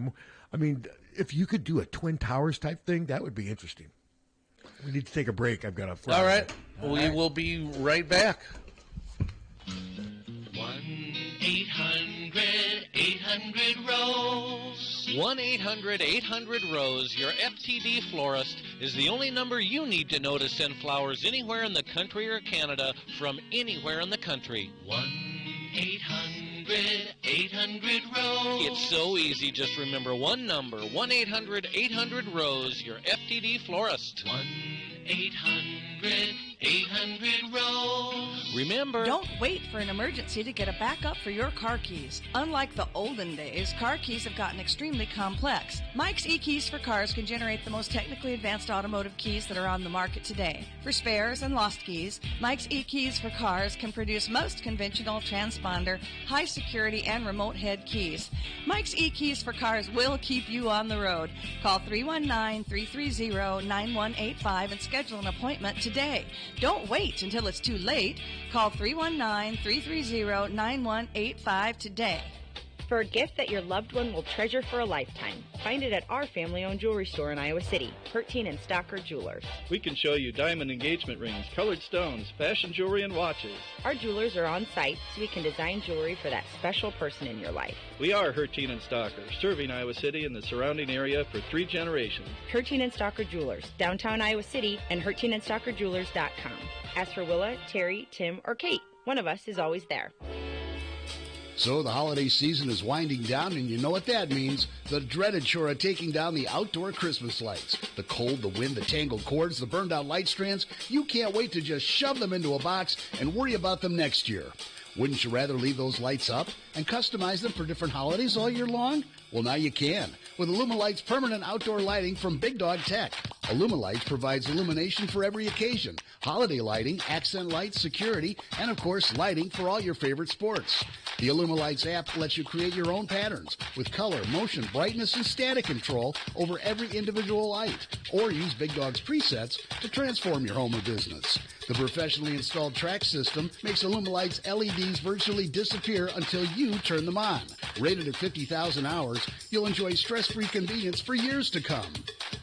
I mean, if you could do a Twin Towers type thing, that would be interesting. We need to take a break. I've got a flight. All right. We will be right back. 1-800-800-ROSE. 1-800-800-ROSE. Your FTD florist is the only number you need to know to send flowers anywhere in the country or Canada from anywhere in the country. 1-800-800-ROSE. It's so easy. Just remember one number. 1-800-800-ROSE. Your FTD florist. 1-800-800-ROSE. Remember, don't wait for an emergency to get a backup for your car keys. Unlike the olden days, car keys have gotten extremely complex. Mike's eKeys for Cars can generate the most technically advanced automotive keys that are on the market today. For spares and lost keys, Mike's eKeys for Cars can produce most conventional transponder, high security, and remote head keys. Mike's eKeys for Cars will keep you on the road. Call 319-330-9185 and schedule an appointment today. Don't wait until it's too late. Call 319-330-9185 today. for a gift that your loved one will treasure for a lifetime. Find it at our family-owned jewelry store in Iowa City, Hertine and Stocker Jewelers. We can show you diamond engagement rings, colored stones, fashion jewelry, and watches. Our jewelers are on site, so we can design jewelry for that special person in your life. We are Hertine and Stocker, serving Iowa City and the surrounding area for 3 generations. Hertine and Stocker Jewelers, downtown Iowa City, and HertineandStockerJewelers.com. Ask for Willa, Terry, Tim, or Kate. One of us is always there. So the holiday season is winding down, and you know what that means. The dreaded chore of taking down the outdoor Christmas lights. The cold, the wind, the tangled cords, the burned-out light strands. You can't wait to just shove them into a box and worry about them next year. Wouldn't you rather leave those lights up and customize them for different holidays all year long? Well, now you can with Illumalight's permanent outdoor lighting from Big Dog Tech. Illumalights provides illumination for every occasion, holiday lighting, accent lights, security, and of course lighting for all your favorite sports. The Illumalights app lets you create your own patterns with color, motion, brightness, and static control over every individual light, or use Big Dog's presets to transform your home or business. The professionally installed track system makes Illumalight's LEDs virtually disappear until you turn them on. Rated at 50,000 hours, you'll enjoy stress-free convenience for years to come.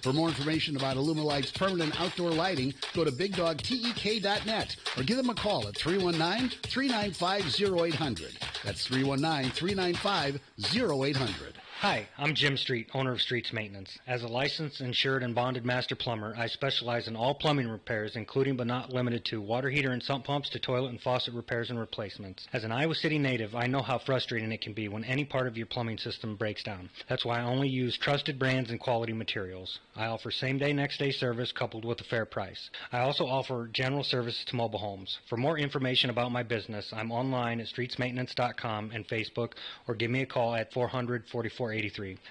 For more information about Illumalight's permanent outdoor lighting, go to BigDogTEK.net or give them a call at 319-395-0800. That's 319-395-0800. Hi, I'm Jim Street, owner of Streets Maintenance. As a licensed, insured, and bonded master plumber, I specialize in all plumbing repairs, including but not limited to water heater and sump pumps to toilet and faucet repairs and replacements. As an Iowa City native, I know how frustrating it can be when any part of your plumbing system breaks down. That's why I only use trusted brands and quality materials. I offer same-day, next-day service coupled with a fair price. I also offer general services to mobile homes. For more information about my business, I'm online at streetsmaintenance.com and Facebook, or give me a call at 400-4483.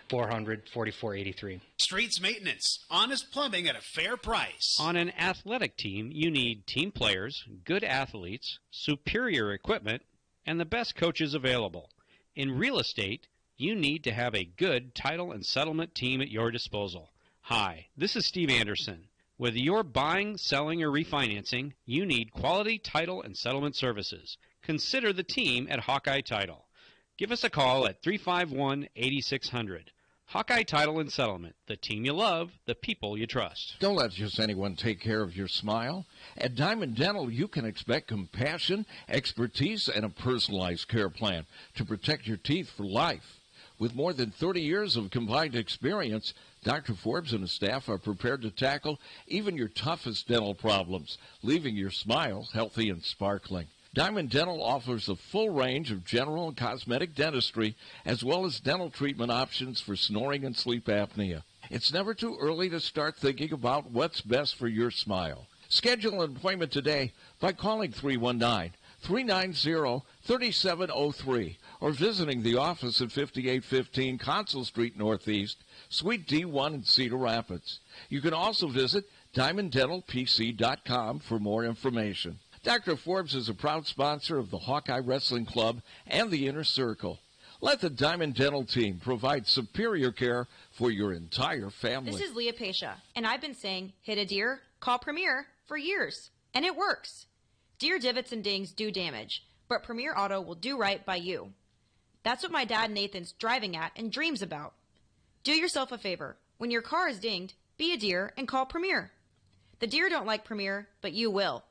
400-4483. Streets Maintenance. Honest plumbing at a fair price. On an athletic team, you need team players, good athletes, superior equipment, and the best coaches available. In real estate, you need to have a good title and settlement team at your disposal. Hi, this is Steve Anderson. Whether you're buying, selling, or refinancing, you need quality title and settlement services. Consider the team at Hawkeye Title. Give us a call at 351-8600. Hawkeye Title and Settlement, the team you love, the people you trust. Don't let just anyone take care of your smile. At Diamond Dental, you can expect compassion, expertise, and a personalized care plan to protect your teeth for life. With more than 30 years of combined experience, Dr. Forbes and his staff are prepared to tackle even your toughest dental problems, leaving your smile healthy and sparkling. Diamond Dental offers a full range of general and cosmetic dentistry, as well as dental treatment options for snoring and sleep apnea. It's never too early to start thinking about what's best for your smile. Schedule an appointment today by calling 319-390-3703 or visiting the office at 5815 Consul Street Northeast, Suite D1 in Cedar Rapids. You can also visit DiamondDentalPC.com for more information. Dr. Forbes is a proud sponsor of the Hawkeye Wrestling Club and the Inner Circle. Let the Diamond Dental team provide superior care for your entire family. This is Leah Pasha, and I've been saying, hit a deer, call Premier for years, and it works. Deer divots and dings do damage, but Premier Auto will do right by you. That's what my dad Nathan's driving at and dreams about. Do yourself a favor. When your car is dinged, be a deer and call Premier. The deer don't like Premier, but you will.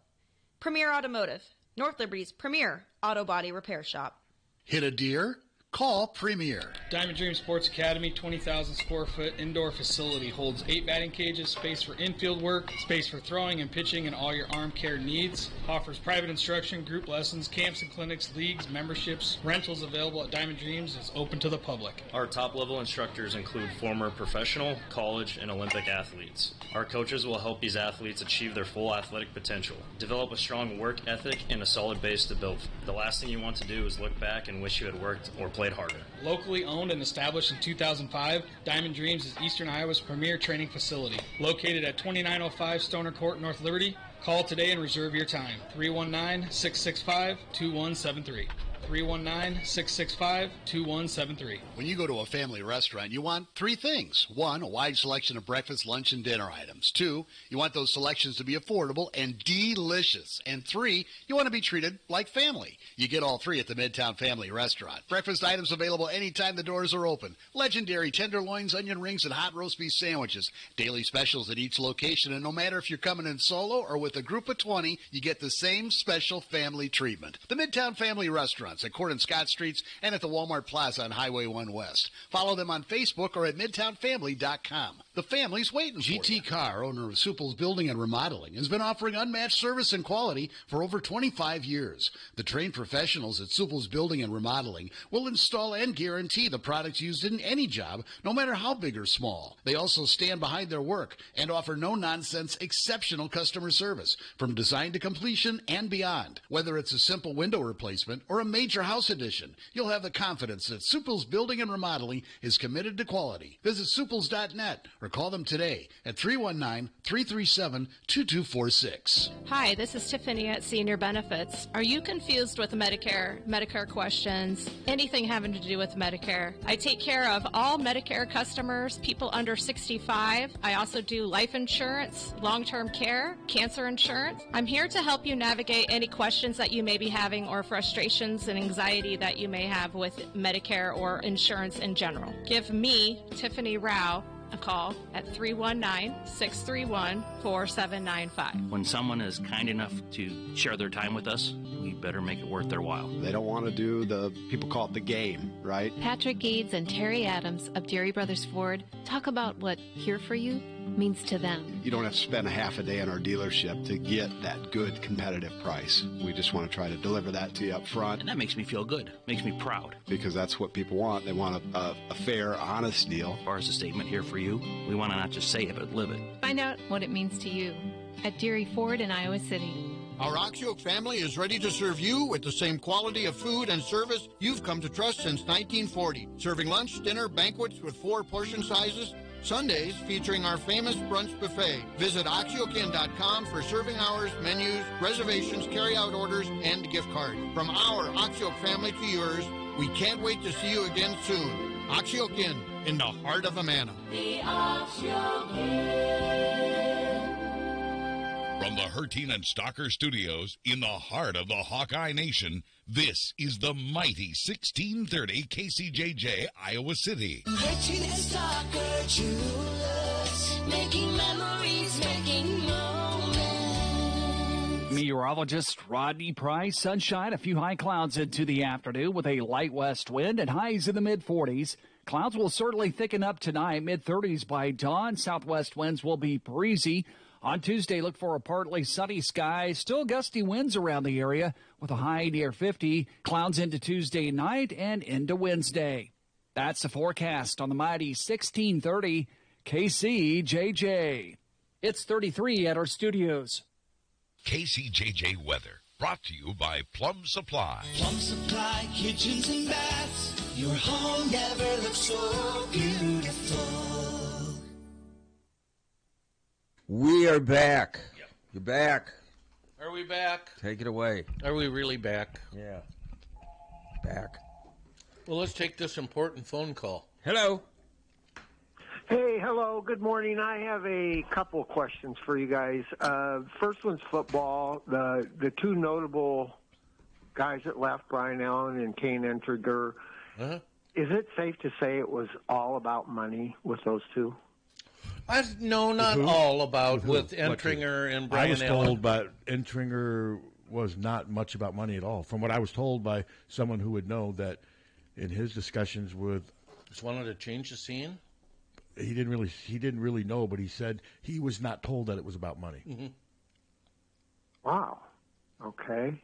Premier Automotive, North Liberty's premier auto body repair shop. Hit a deer? Call Premier. Diamond Dream Sports Academy, 20,000 square foot indoor facility, holds 8 batting cages, space for infield work, space for throwing and pitching and all your arm care needs. Offers private instruction, group lessons, camps and clinics, leagues, memberships. Rentals available at Diamond Dreams is open to the public. Our top level instructors include former professional, college, and Olympic athletes. Our coaches will help these athletes achieve their full athletic potential, develop a strong work ethic, and a solid base to build. The last thing you want to do is look back and wish you had worked or played harder. Locally owned and established in 2005, Diamond Dreams is Eastern Iowa's premier training facility. Located at 2905 Stoner Court, North Liberty. Call today and reserve your time. 319-665-2173. 319-665-2173. When you go to a family restaurant, you want three things. One, a wide selection of breakfast, lunch, and dinner items. Two, you want those selections to be affordable and delicious. And three, you want to be treated like family. You get all three at the Midtown Family Restaurant. Breakfast items available anytime the doors are open. Legendary tenderloins, onion rings, and hot roast beef sandwiches. Daily specials at each location, and no matter if you're coming in solo or with a group of 20, you get the same special family treatment. The Midtown Family Restaurants at Court and Scott Streets and at the Walmart Plaza on Highway 1 West. Follow them on Facebook or at MidtownFamily.com. The family's waiting for you. GT Carr, owner of Supple's Building and Remodeling, has been offering unmatched service and quality for over 25 years. The trained professionals at Supple's Building and Remodeling will install and guarantee the products used in any job, no matter how big or small. They also stand behind their work and offer no-nonsense, exceptional customer service from design to completion and beyond. Whether it's a simple window replacement or a major house addition, you'll have the confidence that Supple's Building and Remodeling is committed to quality. Visit Supples.net or call them today at 319-337-2246. Hi, this is Tiffany at Senior Benefits. Are you confused with Medicare questions, anything having to do with Medicare? I take care of all Medicare customers, people under 65. I also do life insurance, long-term care, cancer insurance. I'm here to help you navigate any questions that you may be having or frustrations and anxiety that you may have with Medicare or insurance in general. Give me, Tiffany Rao, a call at 319-631-4795. When someone is kind enough to share their time with us, we better make it worth their while. They don't want to do people call it the game, right? Patrick Eads and Terry Adams of Deary Brothers Ford talk about what here for you means to them. You don't have to spend a half a day in our dealership to get that good competitive price. We just want to try to deliver that to you up front. And that makes me feel good, makes me proud. Because that's what people want. They want a fair, honest deal. As far as the statement here for you, we want to not just say it, but live it. Find out what it means to you at Deary Ford in Iowa City. Our Oxyoke family is ready to serve you with the same quality of food and service you've come to trust since 1940. Serving lunch, dinner, banquets with 4 portion sizes, Sundays featuring our famous brunch buffet. Visit oxyokein.com for serving hours, menus, reservations, carry-out orders, and gift cards. From our Oxyoke family to yours, we can't wait to see you again soon. Oxyoke Inn, in the heart of Amana. The Oxyoke Inn. From the Harty and Stalker Studios in the heart of the Hawkeye Nation, this is the mighty 1630 KCJJ, Iowa City. Harty and Stalker Jewelers, making memories, making moments. Meteorologist Rodney Price. Sunshine, a few high clouds into the afternoon with a light west wind and highs in the mid-40s. Clouds will certainly thicken up tonight, mid-30s by dawn. Southwest winds will be breezy. On Tuesday, look for a partly sunny sky. Still gusty winds around the area with a high near 50. Clouds into Tuesday night and into Wednesday. That's the forecast on the mighty 1630 KCJJ. It's 33 at our studios. KCJJ weather brought to you by Plum Supply. Plum Supply kitchens and baths. Your home never looks so beautiful. We are back. Yep. You're back. Are we back? Take it away. Are we really back? Yeah. Back. Well, let's take this important phone call. Hello. Hey, hello. Good morning. I have a couple questions for you guys. First one's football. The two notable guys that left, Brian Allen and Kane Entriger. Uh-huh. Is it safe to say it was all about money with those two? No, not all about with Entringer and Brian Allen. I was told that Entringer was not much about money at all. From what I was told by someone who would know, that in his discussions with, just wanted to change the scene. He didn't really know, but he said he was not told that it was about money. Mm-hmm. Wow. Okay.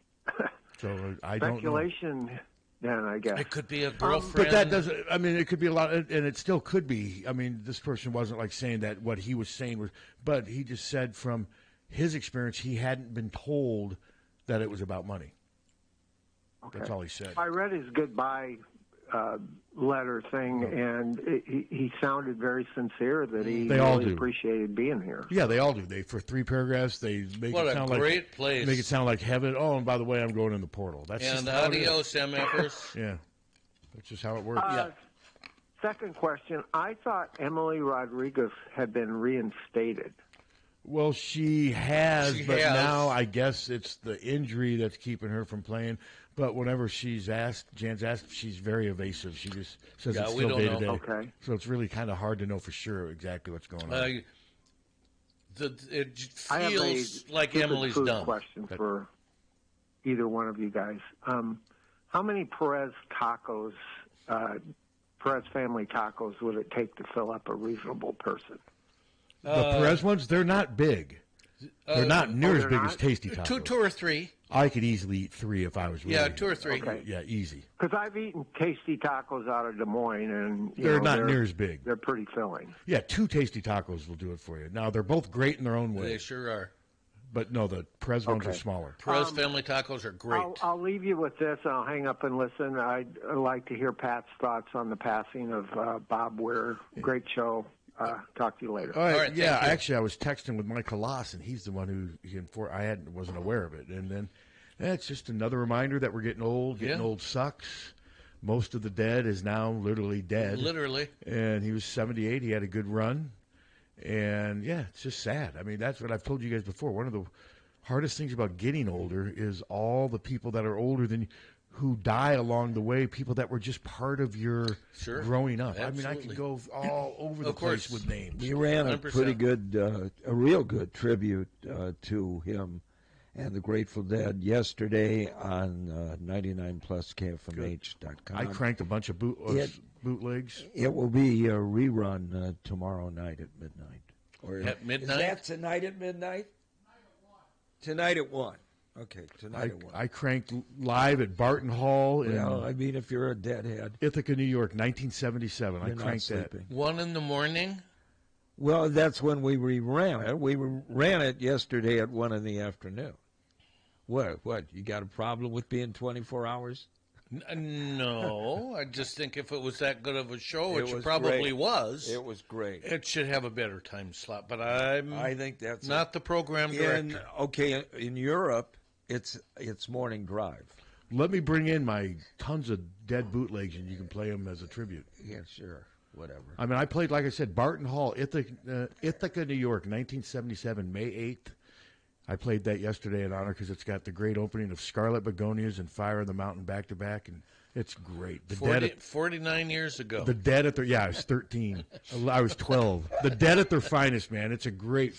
So I don't know. Speculation. Then I guess it could be a girlfriend. But that doesn't. I mean, it could be a lot, and it still could be. I mean, this person wasn't like saying that what he was saying was, but he just said from his experience he hadn't been told that it was about money. Okay. That's all he said. I read his goodbye letter thing, and he sounded very sincere that he They all really do. appreciated being here. Yeah, they all do. They for 3 paragraphs, they make What it a sound great place. Make it sound like heaven. Oh, and by the way, I'm going in the portal. That's And just how it is. adios, MFers. Yeah, that's just how it works. Second question. I thought Emily Rodriguez had been reinstated. Well, she has, She but has. now I guess it's the injury that's keeping her from playing. But whenever Jan's asked, she's very evasive. She just says it's we still don't day know. to day. Okay. So it's really kind of hard to know for sure exactly what's going on. It I have a feels like stupid Emily's food done. question for either one of you guys. How many Perez tacos, Perez family tacos, would it take to fill up a reasonable person? The Perez ones, they're not big. They're not near as big as Tasty Tacos. Two or three. I could easily eat 3 if I was really. Yeah, 2 or 3. Okay. Yeah, easy. Because I've eaten Tasty Tacos out of Des Moines, and They're not near as big. They're pretty filling. Yeah, 2 Tasty Tacos will do it for you. Now, they're both great in their own way. They sure are. But no, the Perez ones are Okay. smaller. Perez family tacos are great. I'll leave you with this, and I'll hang up and listen. I'd like to hear Pat's thoughts on the passing of Bob Weir. Great show. Talk to you later. All right, yeah, actually, I was texting with Mike Halas, and he's the one who wasn't aware of it. And then it's just another reminder that we're getting old. Getting old sucks. Most of the dead is now literally dead. Literally. And he was 78. He had a good run. And, yeah, it's just sad. I mean, that's what I've told you guys before. One of the hardest things about getting older is all the people that are older than you who die along the way, people that were just part of your growing up. I mean, I could go all over the place with names. We ran a 100%. pretty good, a real good tribute to him and the Grateful Dead yesterday on 99plusKFMH.com. I cranked a bunch of bootlegs. It will be a rerun tomorrow night at midnight. Or At midnight? Is that tonight at midnight? Tonight at 1. Okay, tonight at 1. I cranked live at Barton Hall in Well, I mean, if you're a deadhead. Ithaca, New York, 1977. You're I not cranked that. sleeping. 1 in the morning. Well, that's when we reran it. We ran it yesterday at 1 in the afternoon. What? You got a problem with being 24 hours? No, I just think if it was that good of a show, It which was it probably great. was. It was great. It should have a better time slot, but I think that's not the program director. In Europe, it's morning drive. Let me bring in my tons of dead bootlegs, and you can play them as a tribute. Yeah, sure. Whatever. I mean, I played, like I said, Barton Hall, Ithaca, New York, 1977, May 8th. I played that yesterday in honor because it's got the great opening of Scarlet Begonias and Fire in the Mountain back-to-back, and it's great. The 49 years ago. The Dead at their, I was 13. I was 12. The Dead at their finest, man. It's a great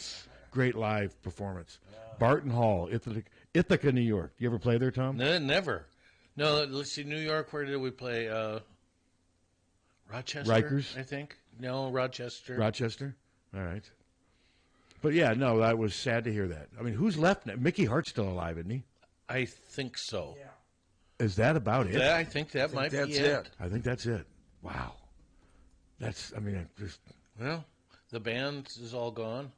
live performance. Barton Hall, Ithaca, New York. You ever play there, Tom? No, never. No, let's see, New York, where did we play? Rochester, Rikers? I think. No, Rochester. Rochester? All right. But, yeah, no, that was sad to hear that. I mean, who's left now? Mickey Hart's still alive, isn't he? I think so. Is that about it? I think that might be it. I think that's it. Wow. Well, the band is all gone.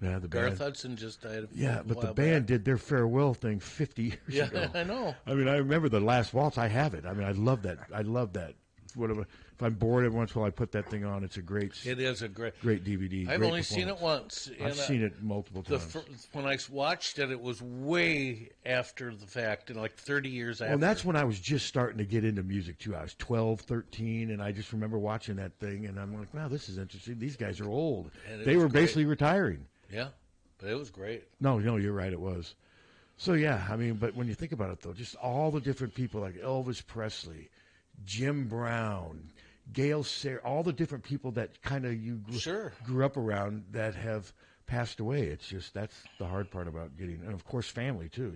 Yeah, the Garth band. Hudson just died. But the band did their farewell thing 50 years ago. I know. I mean, I remember the last waltz. I have it. I mean, I love that. Whatever. If I'm bored every once in a while, I put that thing on. It's a great. It is a great DVD. I've great only seen it once. I've seen it multiple times. When I watched it, it was way after the fact, and like 30 years after. Well, that's when I was just starting to get into music too. I was 12, 13, and I just remember watching that thing, and I'm like, wow, this is interesting. These guys are old. They were basically retiring. Yeah, but it was great. No, you're right. It was. So yeah, I mean, but when you think about it, though, just all the different people like Elvis Presley, Jim Brown, Gail Sayre, all the different people that kind of you grew up around that have passed away. It's just that's the hard part about getting, and of course, family too.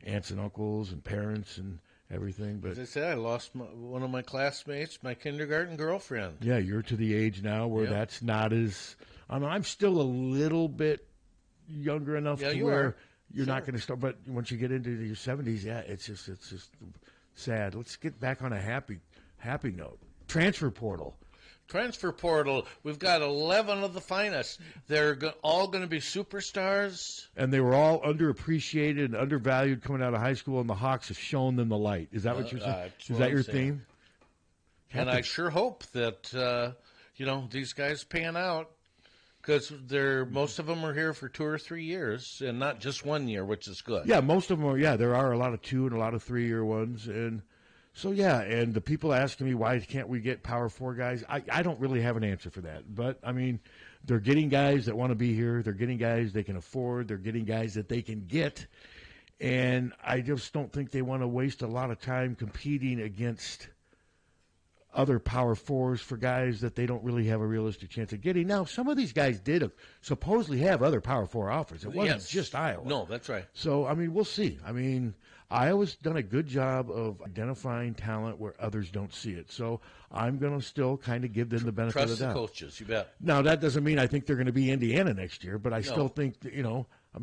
Aunts and uncles and parents and everything. But as I said, I lost one of my classmates, my kindergarten girlfriend. Yeah, you're to the age now where that's not as. I mean, I'm still a little bit younger enough to where you're not going to start. But once you get into your 70s, it's just sad. Let's get back on a happy note. Transfer portal. We've got 11 of the finest. They're all going to be superstars. And they were all underappreciated and undervalued coming out of high school, and the Hawks have shown them the light. Is that what you're saying? Is that your theme? And I sure hope that, these guys pan out, because most of them are here for 2 or 3 years and not just 1 year, which is good. Yeah, most of them are. Yeah, there are a lot of 2 and a lot of 3-year ones. And so, yeah, and the people asking me why can't we get Power 4 guys, I don't really have an answer for that. But, I mean, they're getting guys that want to be here. They're getting guys they can afford. They're getting guys that they can get. And I just don't think they want to waste a lot of time competing against other Power 4s for guys that they don't really have a realistic chance of getting. Now, some of these guys did supposedly have other Power 4 offers. It wasn't just Iowa. No, that's right. So, I mean, we'll see. I mean, Iowa's done a good job of identifying talent where others don't see it. So I'm going to still kind of give them the benefit of the doubt. Trust the coaches, you bet. Now, that doesn't mean I think they're going to be Indiana next year, but I still think,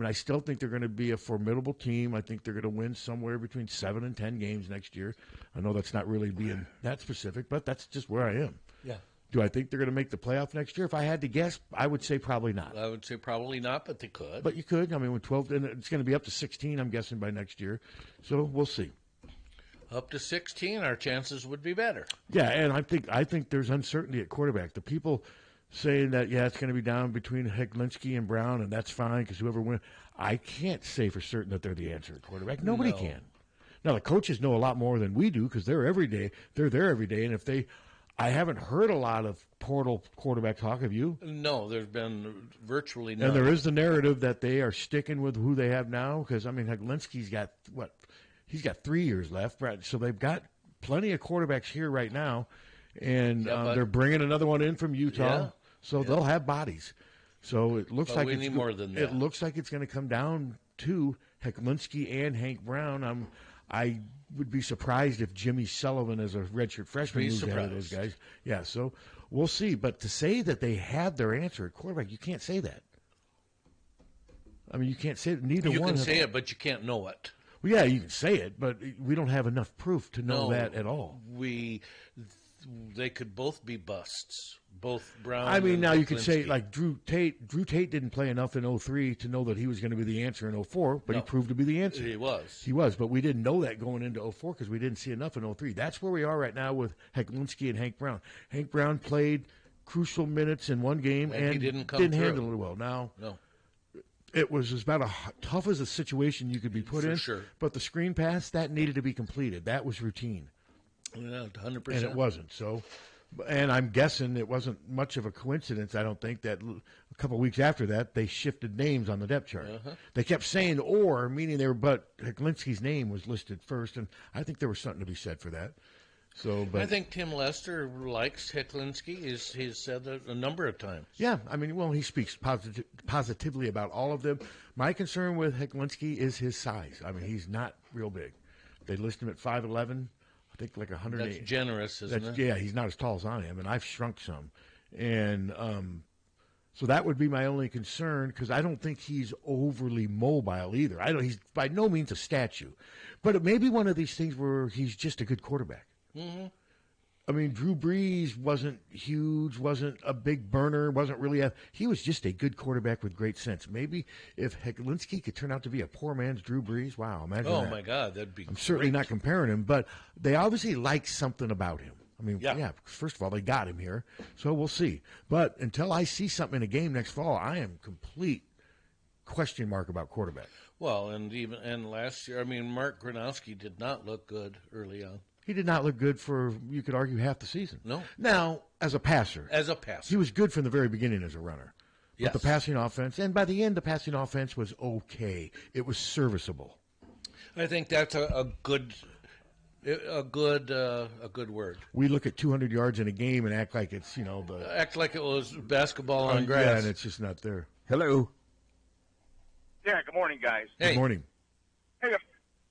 I still think they're going to be a formidable team. I think they're going to win somewhere between 7 and 10 games next year. I know that's not really being that specific, but that's just where I am. Yeah. Do I think they're going to make the playoff next year? If I had to guess, I would say probably not. I would say probably not, but they could. But you could. I mean, with 12, and it's going to be up to 16, I'm guessing, by next year. So we'll see. Up to 16, our chances would be better. Yeah, and I think there's uncertainty at quarterback. The people saying that, it's going to be down between Heglinski and Brown, and that's fine because whoever wins. I can't say for certain that they're the answer at quarterback. Nobody can. Now, the coaches know a lot more than we do because they're there every day, and I haven't heard a lot of portal quarterback talk. Have you? No, there's been virtually none. And there is the narrative that they are sticking with who they have now because, I mean, Heglinski's got, he's got 3 years left, right? So they've got plenty of quarterbacks here right now, and they're bringing another one in from Utah. So they'll have bodies. So it looks like we need more than that. It looks like it's going to come down to Heglinski and Hank Brown. I would be surprised if Jimmy Sullivan, as a redshirt freshman, moves ahead of those guys. Yeah, so we'll see. But to say that they have their answer at quarterback, you can't say that. I mean, you can't say it. Neither one. You can say it, but you can't know it. Well, yeah, you can say it, but we don't have enough proof to know that at all. They could both be busts. Both Brown. I mean, now you could say Heglinski. like Drew Tate. Drew Tate didn't play enough in 03 to know that he was going to be the answer in 04, but he proved to be the answer. He was. He was, but we didn't know that going into 04 because we didn't see enough in 03. That's where we are right now with Heglinski and Hank Brown. Hank Brown played crucial minutes in one game and he didn't handle it well. Now, it was about tough as a situation you could be put in. Sure. But the screen pass, that needed to be completed. That was routine. Yeah, 100%. And it wasn't. So, and I'm guessing it wasn't much of a coincidence, I don't think, that a couple of weeks after that, they shifted names on the depth chart. They kept saying or, meaning but Heglinski's name was listed first, and I think there was something to be said for that. So, but I think Tim Lester likes Heglinski. He's said that a number of times. Yeah, I mean, well, he speaks positively about all of them. My concern with Heglinski is his size. I mean, he's not real big. They list him at 5'11". I think like 108. That's generous, isn't it? Yeah, he's not as tall as I am, and I've shrunk some. And so that would be my only concern because I don't think he's overly mobile either. He's by no means a statue. But it may be one of these things where he's just a good quarterback. Mm-hmm. I mean, Drew Brees wasn't huge, wasn't a big burner, wasn't really he was just a good quarterback with great sense. Maybe if Heglinski could turn out to be a poor man's Drew Brees, wow, imagine that. Oh, my God, that'd be I'm certainly not comparing him, but they obviously like something about him. I mean, first of all, they got him here, so we'll see. But until I see something in a game next fall, I am complete question mark about quarterback. Well, and last year, I mean, Mark Gronowski did not look good early on. He did not look good for, you could argue, half the season. No. Now, as a passer. He was good from the very beginning as a runner. But the passing offense, and by the end, the passing offense was okay. It was serviceable. I think that's a good word. We look at 200 yards in a game and act like it's, act like it was basketball on grass. Yeah, and it's just not there. Hello. Yeah, good morning, guys. Good morning. Hey,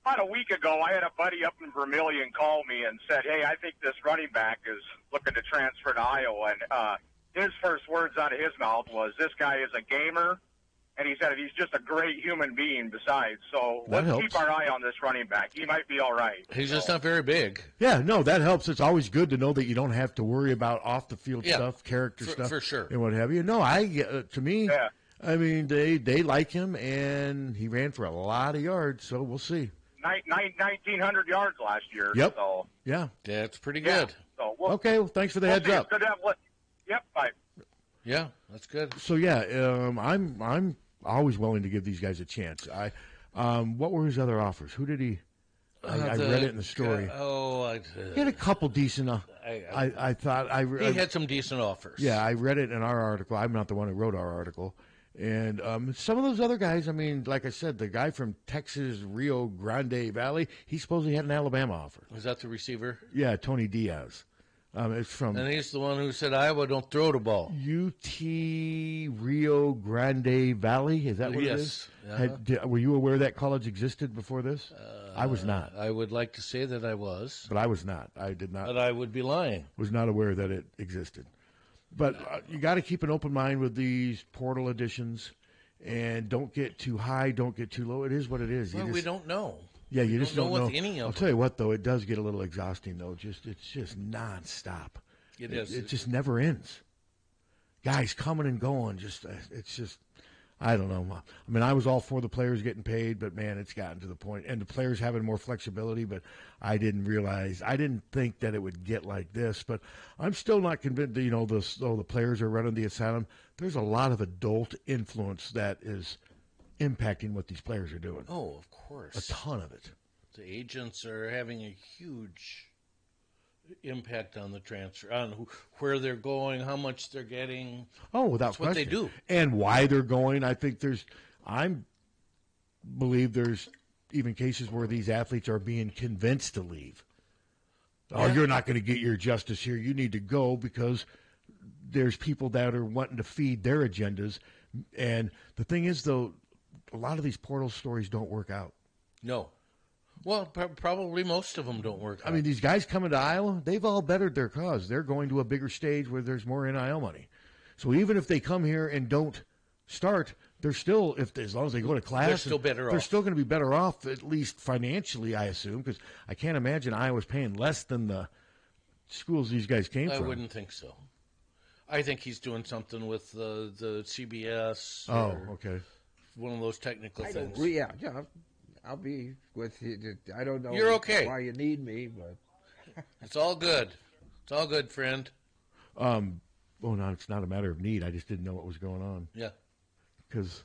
about a week ago, I had a buddy up in Vermilion call me and said, hey, I think this running back is looking to transfer to Iowa. And his first words out of his mouth was, this guy is a gamer. And he said he's just a great human being besides. So let's keep our eye on this running back. He might be all right. He's just not very big. Yeah, no, that helps. It's always good to know that you don't have to worry about off-the-field stuff, character stuff. For sure. And what have you. No, to me, I mean, they like him, and he ran for a lot of yards, so we'll see. 1,900 yards last year. Yep. So. Yeah. That's pretty good. So Okay, well, thanks for the heads up. Good to have Yep, bye. Yeah, that's good. So yeah, I'm always willing to give these guys a chance. What were his other offers? Who did he? I read it in the story. He had a couple decent. I thought he had some decent offers. Yeah, I read it in our article. I'm not the one who wrote our article. And some of those other guys, I mean, like I said, the guy from Texas, Rio Grande Valley, he supposedly had an Alabama offer. Was that the receiver? Yeah, Tony Diaz. It's from. And he's the one who said Iowa don't throw the ball. UT Rio Grande Valley, is that what it is? Uh-huh. Were you aware that college existed before this? I was not. I would like to say that I was. But I was not. I did not. But I would be lying. Was not aware that it existed. But you got to keep an open mind with these portal additions, and don't get too high, don't get too low. It is what it is. Well, we don't know. Yeah, you just don't know. With any of I'll tell you what, though, it does get a little exhausting, though. It's just nonstop. It is. It just never ends. Guys coming and going. It's just, I don't know. I mean, I was all for the players getting paid, but man, it's gotten to the point, and the players having more flexibility. But I didn't think that it would get like this. But I'm still not convinced. The players are running the asylum. There's a lot of adult influence that is impacting what these players are doing. Oh, of course. A ton of it. The agents are having a huge impact on the transfer, on where they're going, how much they're getting. Oh, without That's question. what they do. And why they're going. I think believe there's even cases where these athletes are being convinced to leave. Oh, you're not going to get your justice here. You need to go because there's people that are wanting to feed their agendas. And the thing is, though, a lot of these portal stories don't work out. No. Well, probably most of them don't work out. I mean, these guys coming to Iowa, they've all bettered their cause. They're going to a bigger stage where there's more NIL money. So even if they come here and don't start, they're still, as long as they go to class, they're still better off. They're still going to be better off, at least financially, I assume, because I can't imagine Iowa's paying less than the schools these guys came from. I wouldn't think so. I think he's doing something with the CBS. Oh, okay. One of those technical things. Yeah, I'll be with you. I don't know You're okay. Why you need me, but it's all good. It's all good, friend. No, it's not a matter of need. I just didn't know what was going on. Yeah. Because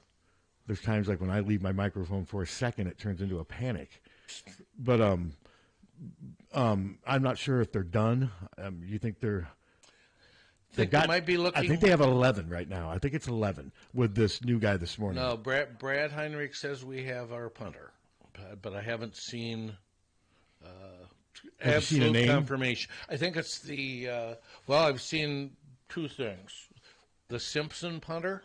there's times like when I leave my microphone for a second, it turns into a panic. But I'm not sure if they're done. You think they're? They might be looking. I think they have 11 right now. I think it's 11 with this new guy this morning. No, Brad Heinrich says we have our punter, but I haven't seen absolute confirmation. I think it's the I've seen two things: the Simpson punter,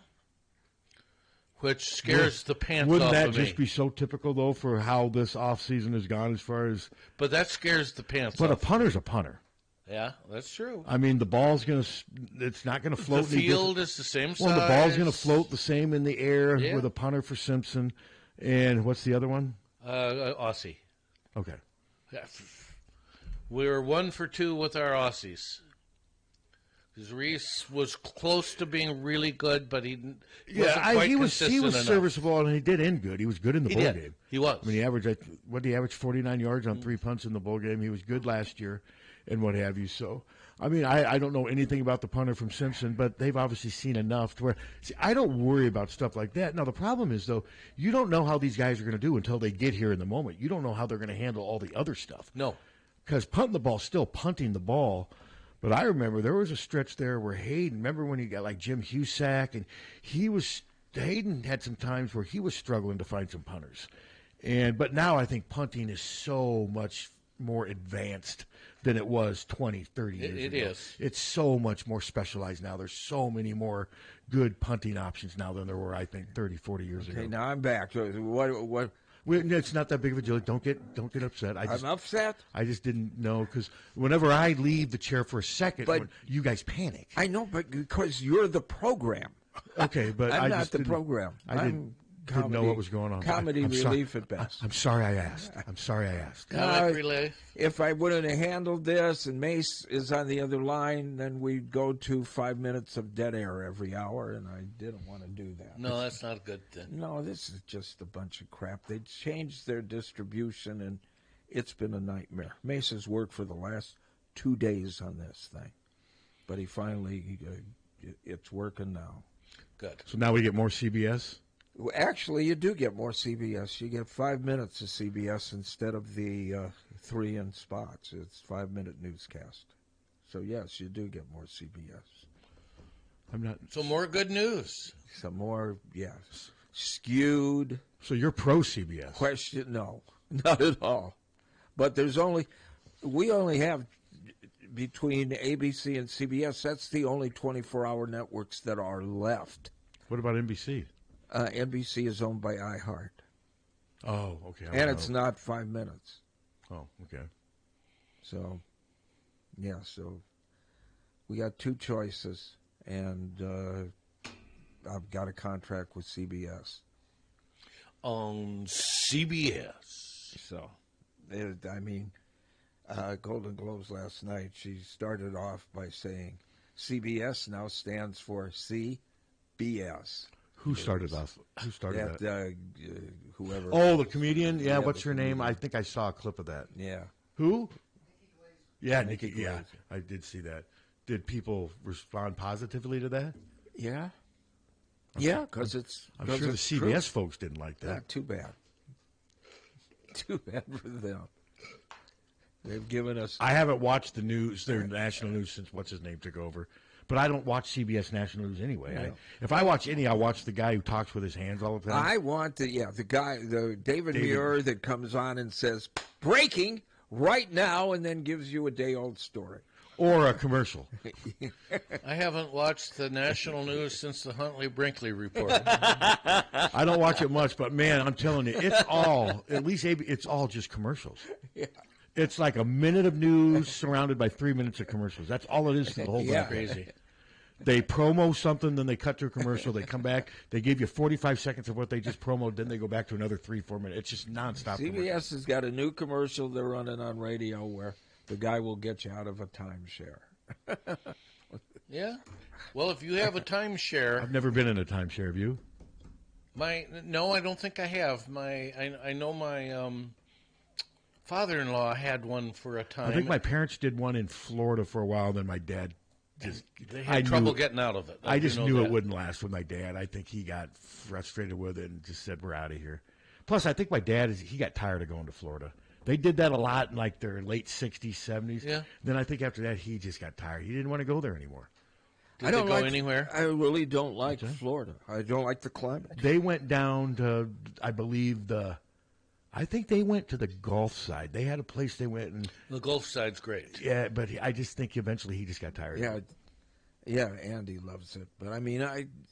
which scares the pants off of me. Wouldn't that just be so typical though for how this offseason has gone as far as? But that scares the pants. But off. a punter's a punter. Yeah, that's true. I mean, the ball's it's not going to float. The field is the same size. Well, the ball's going to float the same in the air with a punter for Simpson. And what's the other one? Aussie. Okay. Yeah. We were 1 for 2 with our Aussies. Because Reese was close to being really good, but he wasn't quite he was enough. serviceable, and he did end good. He was good in the bowl game. He was. I mean, he averaged, what did he average, 49 yards on 3 punts in the bowl game. He was good last year and what have you. So, I mean, I don't know anything about the punter from Simpson, but they've obviously seen enough to where, see, I don't worry about stuff like that. Now, the problem is, though, you don't know how these guys are going to do until they get here in the moment. You don't know how they're going to handle all the other stuff. No. Because punting the ball, still punting the ball. But I remember there was a stretch there where Hayden, remember when you got like Jim Husak, and Hayden had some times where he was struggling to find some punters. But now I think punting is so much more advanced than it was 20, 30 years ago. It is. It's so much more specialized now. There's so many more good punting options now than there were, I think, 30, 40 years ago. Okay, now I'm back. What? It's not that big of a deal. Don't get upset. I'm upset? I just didn't know because whenever I leave the chair for a second, you guys panic. I know, but because you're the program. Okay, but I'm I not just the didn't, program. I didn't know what was going on. Comedy relief at best. I'm sorry I asked. Comic relief. If I wouldn't have handled this and Mace is on the other line, then we'd go to 5 minutes of dead air every hour, and I didn't want to do that. No, that's not a good thing. No, this is just a bunch of crap. They changed their distribution, and it's been a nightmare. Mace has worked for the last 2 days on this thing. But he finally, it's working now. Good. So now we get more CBS? Well, actually, you do get more CBS. You get 5 minutes of CBS instead of the 3 in spots. It's 5-minute newscast. So, yes, you do get more CBS. I'm not. So more good news. Some more, yes. Skewed. So you're pro CBS? Question, no. Not at all. But we only have, between ABC and CBS, that's the only 24-hour networks that are left. What about NBC? NBC is owned by iHeart. Oh, okay. And it's not 5 minutes. Oh, okay. So, yeah, so we got 2 choices, and I've got a contract with CBS. On CBS. So, Golden Globes last night, she started off by saying CBS now stands for CBS. Who started that? Whoever. Oh, the comedian? Yeah, what's her comedian. name? I think I saw a clip of that. Yeah. Who? Yeah, Nikki. Glaser. Yeah, I did see that. Did people respond positively to that? Yeah. Yeah, because it's. I'm sure the CBS folks didn't like that. Not too bad. Too bad for them. They've given us. I haven't watched the news, their national news, since what's his name took over. But I don't watch CBS national news anyway. No. If I watch any, I watch the guy who talks with his hands all the time. I want the guy, the David Muir that comes on and says, breaking right now, and then gives you a day-old story. Or a commercial. I haven't watched the national news since the Huntley-Brinkley report. I don't watch it much, but, man, I'm telling you, it's all, at least it's all just commercials. Yeah. It's like a minute of news surrounded by 3 minutes of commercials. That's all it is for the whole Yeah. Crazy. They promo something, then they cut to a commercial. They come back. They give you 45 seconds of what they just promoted. Then they go back to another 3-4 minutes. It's just nonstop. CBS has got a new commercial they're running on radio where the guy will get you out of a timeshare. Yeah. Well, if you have a timeshare. I've never been in a timeshare. Have you? No, I don't think I have. I know my father-in-law had one for a time. I think my parents did one in Florida for a while. Then my dad just they had trouble getting out of it. I just knew it wouldn't last with my dad. I think he got frustrated with it and just said, "We're out of here." Plus, I think my dad he got tired of going to Florida. They did that a lot in like their late 60s, 70s. Yeah. Then I think after that he just got tired. He didn't want to go there anymore. Did they go anywhere? I really don't like Florida. I don't like the climate. They went down to, I believe, I think they went to the Gulf side. They had a place they went and. The Gulf side's great. Yeah, but I just think eventually he just got tired. Yeah, yeah. Andy loves it, but I mean,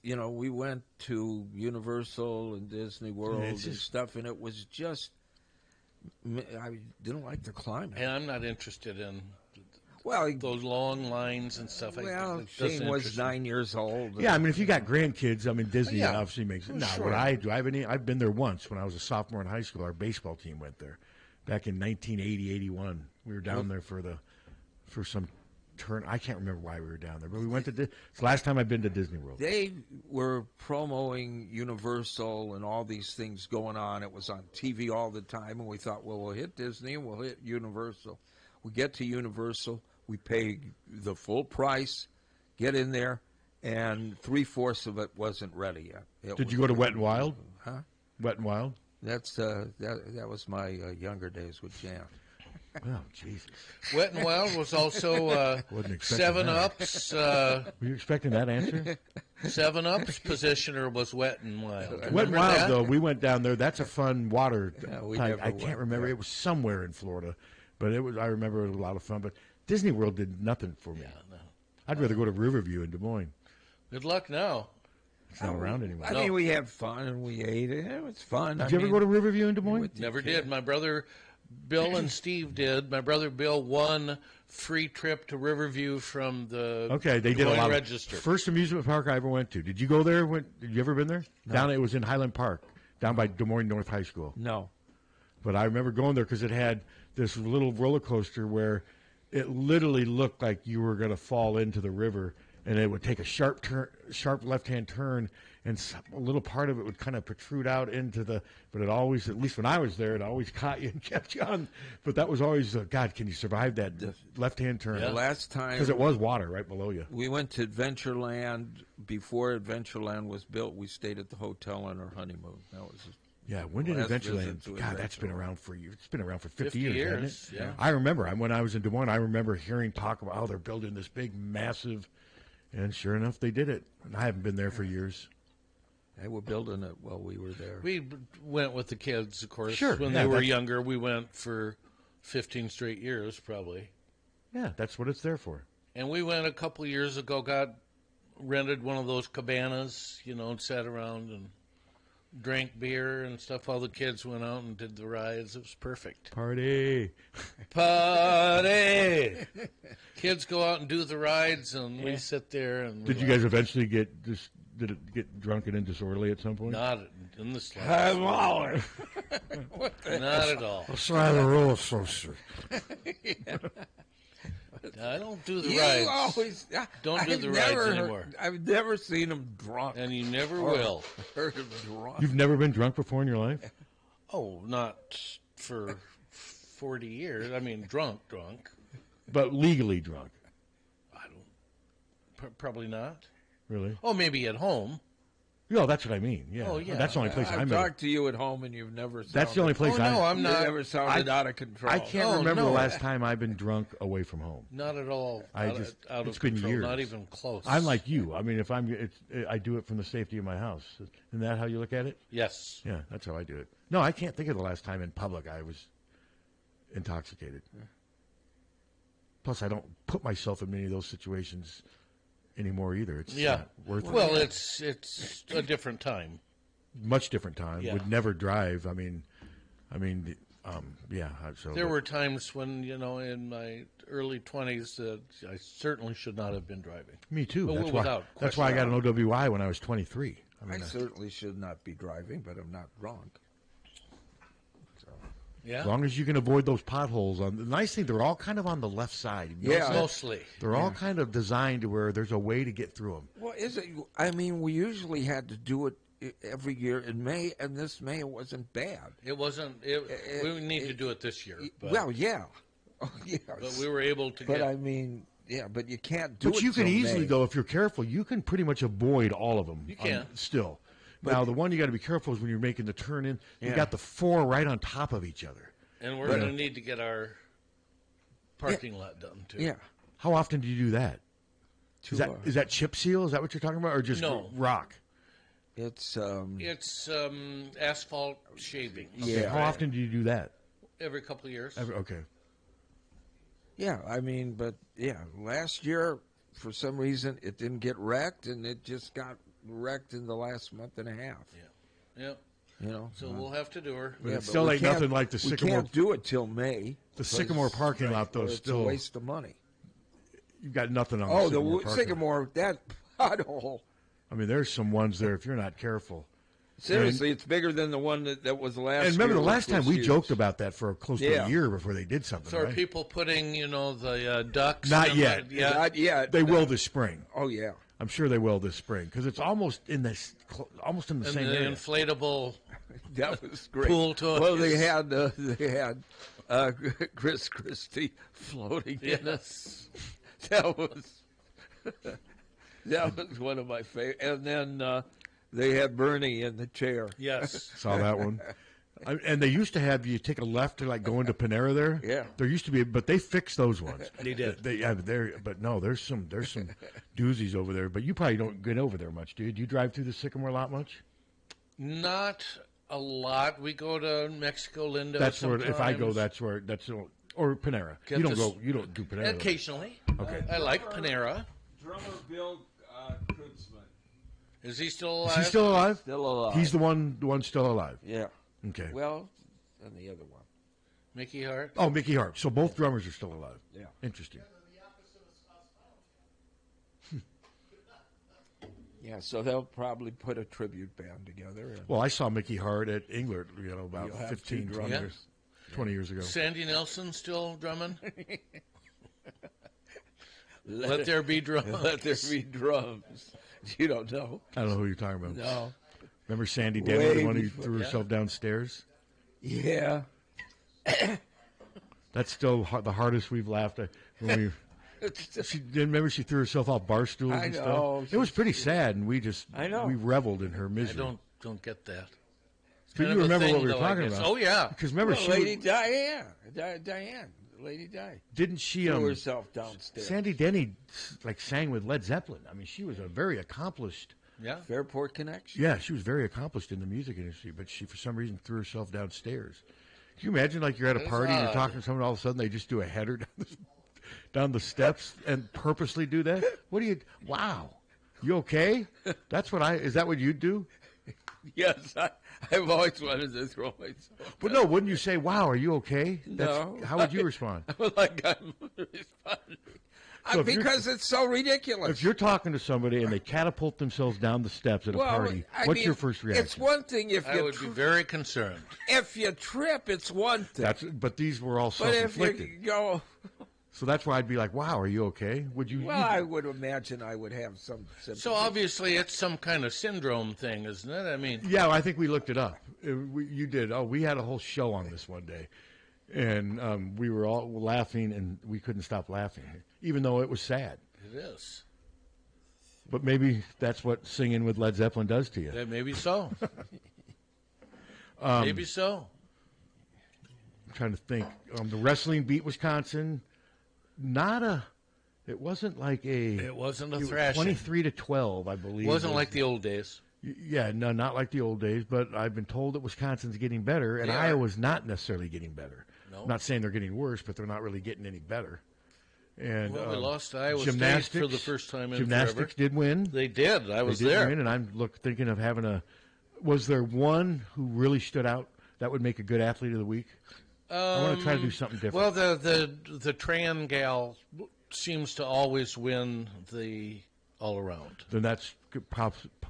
we went to Universal and Disney World and stuff, and it was just. I didn't like the climate. And I'm not interested in. Well, those long lines and stuff. Well, Shane was 9 years old. Yeah, I mean, if you got grandkids, I mean, Disney obviously makes it. Well, Now, sure. what I do, I've been there once when I was a sophomore in high school. Our baseball team went there back in 1980, 81. We were down there for some turn. I can't remember why we were down there, but we went to. It's the last time I've been to Disney World. They were promoting Universal and all these things going on. It was on TV all the time, and we thought, well, we'll hit Disney and we'll hit Universal. We get to Universal. We pay the full price, get in there, and 3/4 of it wasn't ready yet. Did you go to Wet and Wild? Huh? Wet and Wild? That's that was my younger days with Jan. Oh, Jesus. Wet and Wild was also 7-Up's. Were you expecting that answer? 7-Up's positioner was Wet and Wild. Wet and Remember Wild, that? though, we went down there. That's a fun water we type. never I can't went remember. there. It was somewhere in Florida, but it was. I remember it was a lot of fun. But Disney World did nothing for me. No. I'd rather go to Riverview in Des Moines. Good luck now. It's not around anymore. I mean, we had fun and we ate it. It was fun. Did you ever go to Riverview in Des Moines? Never did. My brother Bill and Steve did. My brother Bill won free trip to Riverview from the Okay, they Des did a Moines lot. Register. First amusement park I ever went to. Did you go there? Did you ever been there? No. Down, it was in Highland Park, down by Des Moines North High School. No. But I remember going there because it had this little roller coaster where it literally looked like you were going to fall into the river, and it would take a sharp left-hand turn, and a little part of it would kind of protrude out into the. But it always, at least when I was there, it always caught you and kept you on. But that was always, God, can you survive that left-hand turn? The last time, because it was water right below you. We went to Adventureland. Before Adventureland was built, we stayed at the hotel on our honeymoon. That was. Yeah, when did Adventureland? God, that's been around for years. It's been around for 50 years, hasn't it? Yeah. I remember when I was in Des Moines. I remember hearing talk about how they're building this big, massive, and sure enough, they did it. And I haven't been there for years. They were building it while we were there. We went with the kids, of course. Sure, When they were younger, we went for 15 straight years, probably. Yeah, that's what it's there for. And we went a couple of years ago. Rented one of those cabanas, and sat around and drank beer and stuff while the kids went out and did the rides. It was perfect. Party. Kids go out and do the rides, and we sit there. And did you guys eventually get drunken and disorderly at some point? Not in the slightest. Not at all. Let's try the roller coaster. I don't do the rides. Don't do the rides anymore. I've never seen him drunk. And you never will. Heard him drunk. You've never been drunk before in your life? Oh, not for 40 years. I mean, drunk. But legally drunk? I don't. Probably not. Really? Oh, maybe at home. No, that's what I mean. Yeah. Oh, yeah. That's the only place I've talked to you at home, and you've never. That's the only place. I'm not. You never sounded out of control. I can't remember the last time I've been drunk away from home. Not at all. It's of been control, years. Not even close. I'm like you. I mean, if I do it from the safety of my house. Isn't that how you look at it? Yes. Yeah, that's how I do it. No, I can't think of the last time in public I was intoxicated. Yeah. Plus, I don't put myself in many of those situations anymore either. It's not worth it. Well, it's a different time. Much different time. Yeah. Would never drive. Yeah. So there were times when, in my early 20s that I certainly should not have been driving. Me too. But that's why I got an OWI when I was 23. I certainly should not be driving, but I'm not drunk. Yeah. As long as you can avoid those potholes. The nice thing, they're all kind of on the left side. Mostly. They're all kind of designed to where there's a way to get through them. Well, is it? I mean, we usually had to do it every year in May, and this May it wasn't bad. It wasn't. We need to do it this year. But, well, yeah. Oh, yes. But we were able to But I mean, yeah, but you can't do it. But you can easily, May. though, if you're careful, you can pretty much avoid all of them. You can. Still. Now, the one you got to be careful is when you're making the turn in. You got the four right on top of each other. And we're going to need to get our parking lot done, too. Yeah. How often do you do that? Is that chip seal? Is that what you're talking about? Or just rock? It's asphalt shaving. Okay. How often do you do that? Every couple of years. Okay. Yeah, I mean, but last year, for some reason, it didn't get wrecked, and it just got wrecked in the last month and a half. Yeah. Yep. So we'll have to do her. But it still ain't nothing like the Sycamore. We can't do it till May. The Sycamore parking lot, though, it's still a waste of money. You've got nothing on. The Sycamore, that pothole. I mean, there's some ones there if you're not careful. Seriously, it's bigger than the one that was last. And remember, year, the last time we huge. joked about that for close to a year before they did something. So are people putting, the ducks? Not yet. Not yet. They will this spring. Oh yeah. I'm sure they will this spring because it's almost in the same area. Inflatable. That was great. Pool toys. Well, they had Chris Christie floating in us. That was one of my favorite. And then they had Bernie in the chair. Yes, saw that one. And they used to have you take a left to go into Panera there. Yeah, there used to be, but they fixed those ones. They did. But no, there's some doozies over there. But you probably don't get over there much, dude. Do you drive through the Sycamore lot much? Not a lot. We go to Mexico Lindo. That's sometimes. where if I go, or Panera. You don't do Panera. Occasionally. Okay. I like Panera. Drummer Bill Kurtzman. Is he still alive? Is he still alive? Still alive. He's the one still alive. Yeah. Okay. Well, and the other one. Mickey Hart. Oh, Mickey Hart. So both drummers are still alive. Yeah. Interesting. Yeah, so they'll probably put a tribute band together. Well, I saw Mickey Hart at Englert, about 15, 20 years ago. Sandy Nelson still drumming? Let there be drums. Let there be drums. You don't know. I don't know who you're talking about. No. Remember Sandy Denny, the one who threw herself downstairs? Yeah. That's still the hardest we've laughed at. When remember she threw herself off bar stools and stuff? It was pretty sad, and we reveled in her misery. I don't get that. But you remember what we were talking about? Oh, yeah. Because remember Lady Diane. Lady Di. Didn't she threw herself downstairs? Sandy Denny sang with Led Zeppelin. I mean, she was a very accomplished. Yeah. Fairport Connection. Yeah, she was very accomplished in the music industry, but she for some reason threw herself downstairs. Can you imagine, you're at a party and you're talking to someone, all of a sudden they just do a header down the steps and purposely do that? What do you? Wow, you okay? Is that what you do? Yes, I've always wanted to throw myself. But no, wouldn't you say, "Wow, are you okay?" No. How would you respond? Like I'm responding. Because it's so ridiculous. If you're talking to somebody and they catapult themselves down the steps at a party, what's your first reaction? It's one thing if I would be very concerned. If you trip, it's one thing. But these were all self-inflicted. But if you go... So that's why I'd be like, "Wow, are you okay?" Would you? Well, I would imagine I would have some symptoms. So obviously it's some kind of syndrome thing, isn't it? I mean... Yeah, I think we looked it up. You did. Oh, we had a whole show on this one day. And we were all laughing, and we couldn't stop laughing, even though it was sad. It is. But maybe that's what singing with Led Zeppelin does to you. Yeah, maybe so. Maybe so. I'm trying to think. The wrestling beat Wisconsin. It wasn't like a... It wasn't a thrashing. 23-12, I believe. It wasn't like the old days. Yeah, no, not like the old days, but I've been told that Wisconsin's getting better, and Iowa's not necessarily getting better. No. I'm not saying they're getting worse, but they're not really getting any better. And we lost Iowa State for the first time in gymnastics forever. Did win. They did. I was they did there. Win, and I'm thinking of having a... Was there one who really stood out that would make a good athlete of the week? I want to try to do something different. Well, the Tran gal seems to always win the all-around. Then that's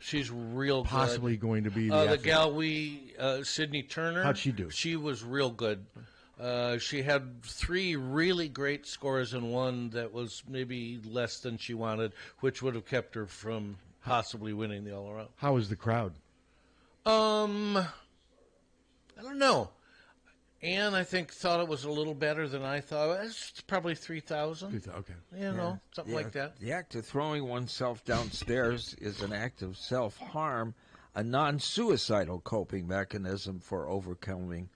she's real possibly good. Going to be the gal Sydney Turner. How'd she do? She was real good. She had 3 really great scores and one that was maybe less than she wanted, which would have kept her from possibly winning the all-around. How was the crowd? I don't know. Ann, I think, thought it was a little better than I thought. It's probably 3,000. Okay. Something like that. The act of throwing oneself downstairs is an act of self-harm, a non-suicidal coping mechanism for overcoming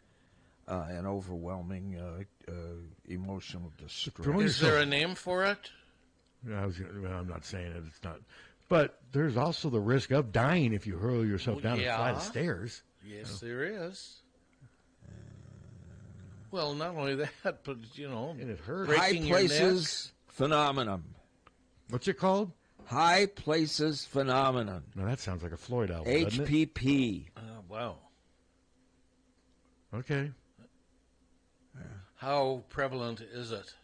an overwhelming emotional distress. Is there a name for it? I'm not saying it. It's not. But there's also the risk of dying if you hurl yourself down a flight of stairs. Yes, there is. Well, not only that, but, and it hurts. High Places Phenomenon. What's it called? High Places Phenomenon. Now, that sounds like a Floyd album, HPP. Wow. Okay. How prevalent is it?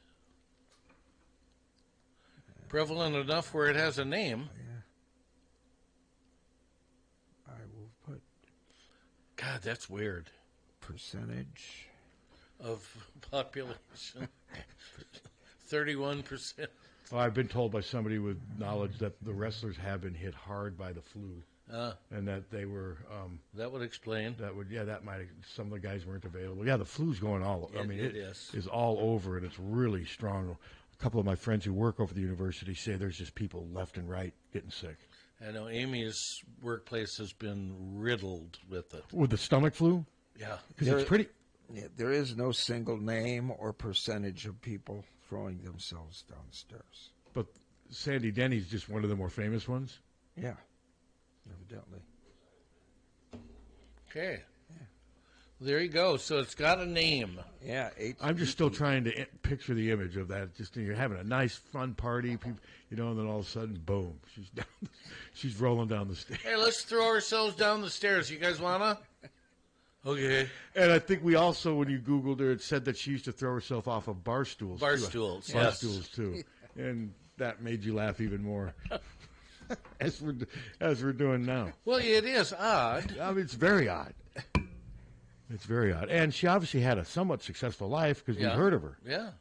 Prevalent enough where it has a name. I will put... God, that's weird. Percentage... of population. 31%. Well, I've been told by somebody with knowledge that the wrestlers have been hit hard by the flu, and that they were. That would explain. That might. Some of the guys weren't available. Yeah, the flu's going all. It is all over, and it's really strong. A couple of my friends who work over the university say there's just people left and right getting sick. I know Amy's workplace has been riddled with it. With the stomach flu. Yeah, because it's pretty. Yeah, there is no single name or percentage of people throwing themselves downstairs. But Sandy Denny's just one of the more famous ones? Yeah, evidently. Okay. Yeah. There you go. So it's got a name. Yeah. I'm just still trying to picture the image of that. Just you're having a nice, fun party, people, and then all of a sudden, boom, she's rolling down the stairs. Hey, let's throw ourselves down the stairs. You guys wanna? Okay. And I think we also, when you Googled her, it said that she used to throw herself off of bar stools. Bar stools, Bar stools, too. And that made you laugh even more, as we're doing now. Well, it is odd. I mean, it's very odd. It's very odd. And she obviously had a somewhat successful life because we've heard of her. Yeah.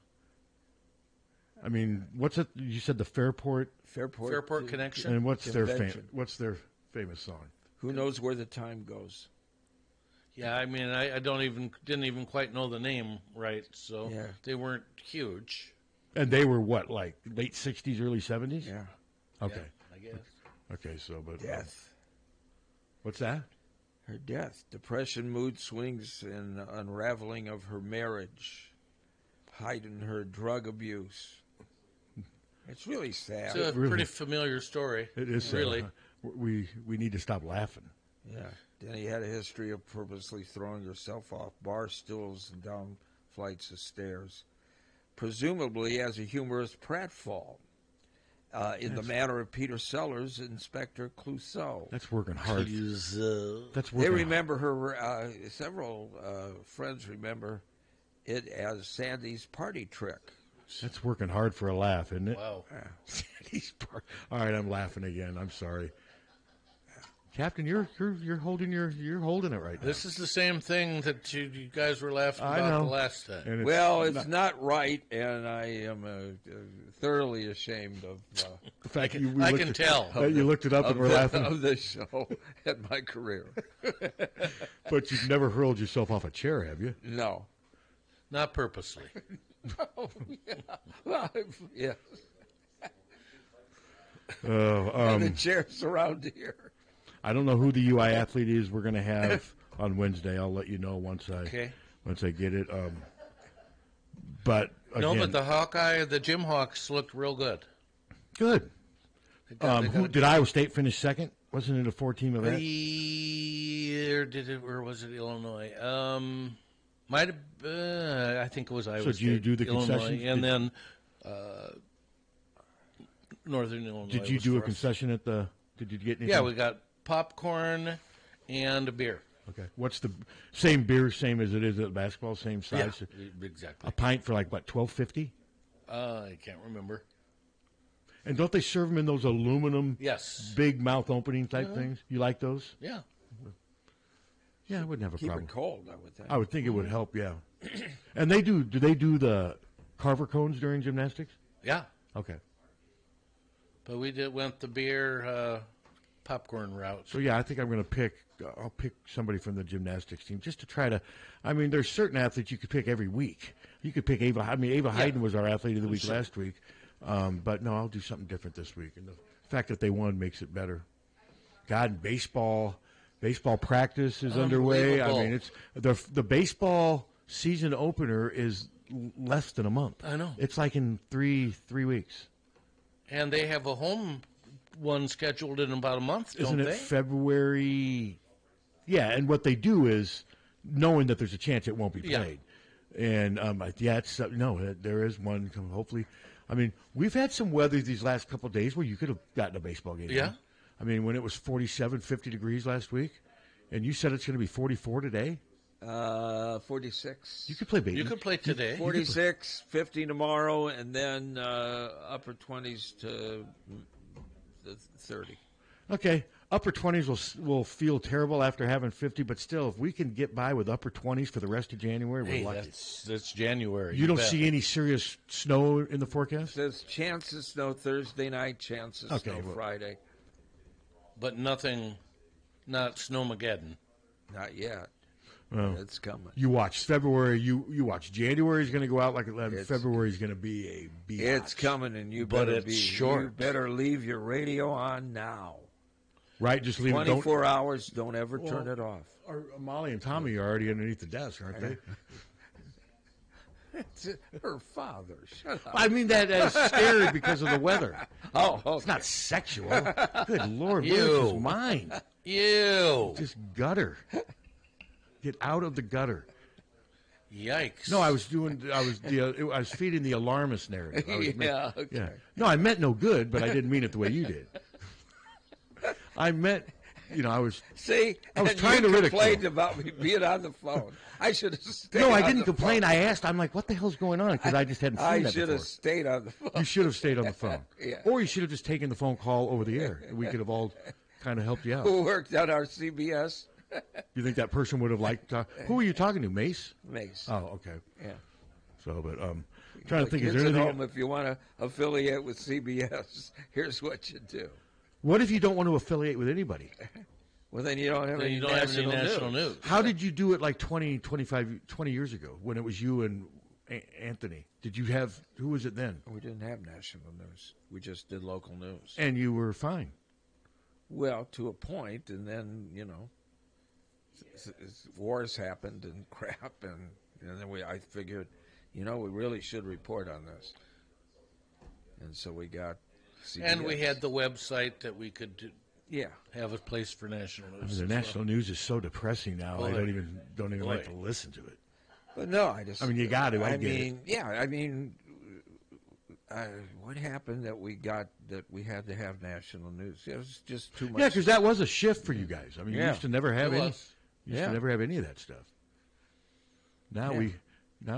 I mean, what's it? You said the Fairport Connection. And what's their Convention. famous song? Who knows where the time goes? Yeah, I mean, I didn't even quite know the name right, so Yeah. they weren't huge. And they were what, like late 60s, early 70s? Yeah. Okay. Yeah, I guess. Okay, so but Death. What's that? Her death. Depression, mood swings, and unraveling of her marriage. Hiding her drug abuse. It's really sad. It's a pretty familiar story. It is sad, really. huh? We need to stop laughing. Yeah. Then he had a history of purposely throwing herself off bar stools and down flights of stairs, presumably as a humorous pratfall, in the manner of Peter Sellers, Inspector Clouseau. That's working hard. That's working They remember her. Several friends remember it as Sandy's party trick. That's working hard for a laugh, isn't it? Wow. Sandy's part. All right, I'm laughing again. I'm sorry. Captain, you're holding it right now. This is the same thing that you guys were laughing about the last time. And Well, it's not right, and I am thoroughly ashamed of the fact that I can tell. You looked it up and we're laughing. Of this show and my career. But you've never hurled yourself off a chair, have you? No. Not purposely. No. Yeah. Well, yeah. And the chairs around here. I don't know who the UI athlete is we're going to have on Wednesday. I'll let you know once I get it. But again, but the Hawkeye, the Jim Hawks looked real good. Good. Did Iowa State finish second? Wasn't it a 4-team event? Or was it Illinois? Might have. I think it was Iowa State. So did you do the Illinois, concessions? and then Northern Illinois. Did you do a concession at the? Did you get anything? Yeah, we got popcorn and a beer. Okay. What's the same beer, same as it is at basketball, same size? Yeah, exactly. A pint for like what, $12.50? I can't remember. And don't they serve them in those aluminum, big mouth opening type things? You like those? Yeah. Yeah, I wouldn't have a problem. Keep it cold, I would think. I would think it would help. Yeah. And they do. Do they do the Carver cones during gymnastics? Yeah. Okay. But we went the beer popcorn route. So yeah, I think I'm going to pick. I'll pick somebody from the gymnastics team just to try to. I mean, there's certain athletes you could pick every week. You could pick Ava. I mean, Ava Hayden was our athlete of the week last week. But no, I'll do something different this week. And the fact that they won makes it better. God, baseball practice is underway. I mean, it's the baseball season opener is less than a month. I know. It's like in three weeks. And they have a home one scheduled in about a month, don't Isn't it they? February? Yeah, and what they do is knowing that there's a chance it won't be played. And there is one. Hopefully, I mean, we've had some weather these last couple of days where you could have gotten a baseball game. Yeah. I mean, when it was 47, 50 degrees last week, and you said it's going to be 44 today. 46. You could play baseball. You could play today. 46, 50 tomorrow, and then upper 20s to 30. Okay, upper 20s will feel terrible after having 50, but still, if we can get by with upper 20s for the rest of January, we're lucky. That's January. You don't see any serious snow in the forecast? It says chance of snow Thursday night, chance of snow Friday. But nothing, not Snowmageddon. Not yet. Well, it's coming. You watch February. You watch January is going to go out like 11. February is going to be a biatch. It's coming, and you better You better leave your radio on now. Right, just leave 24 hours. Don't ever turn it off. Molly and Tommy are already underneath the desk, aren't they? It's her father. Shut up. I mean that as scary because of the weather. Oh, okay. It's not sexual. Good Lord, where's his mind? Ew. Just gutter. Get out of the gutter. Yikes. No, I was feeding the alarmist narrative. Okay. No, I meant no good, but I didn't mean it the way you did. I meant, I was. See, I was trying to ridicule. Complained about me being on the phone. I should have stayed. No, I didn't complain. I asked. I'm like, what the hell's going on? Because I just hadn't seen that before. I should have stayed on the phone. You should have stayed on the phone. Yeah. Or you should have just taken the phone call over the air. We could have all kind of helped you out. Who worked on our CBS? You think that person would have liked? Who were you talking to? Mace. Mace. Oh, okay. Yeah. So, but Trying to think, is kids there at anything? home, if you want to affiliate with CBS, here's what you do. What if you don't want to affiliate with anybody? Well, then you don't have any national news. How did you do it like 20 years ago when it was you and Anthony? Did you have, who was it then? We didn't have national news. We just did local news. And you were fine. Well, to a point, and then, wars happened and crap, and then I figured, we really should report on this. And so we got CBS. And we had the website that we could do. Yeah, have a place for national news. The national news is so depressing now. Boy. I don't even like to listen to it. But no, you got to. I get it. Yeah, what happened that we had to have national news? It was just too much. Yeah, because that was a shift for you guys. I mean, you Yeah, used to never have it any. was. You used to never have any of that stuff. Now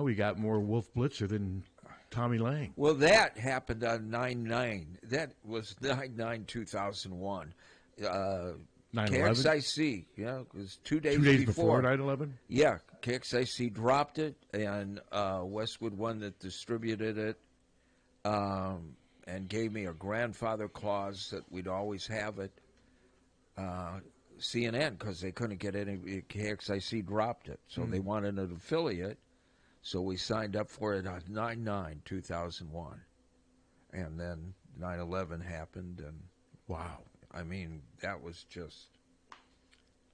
we got more Wolf Blitzer than Tommy Lang. Well, that happened on 9/9. That was 9/9/2001. 9/11? KXIC, it was 2 days before 9/11? Yeah, KXIC dropped it, and Westwood One that distributed it and gave me a grandfather clause that we'd always have it. CNN, because they couldn't get any, KXIC dropped it, so they wanted an affiliate, so we signed up for it on 9/9/2001. And then 9/11 happened, and wow. I mean, that was just,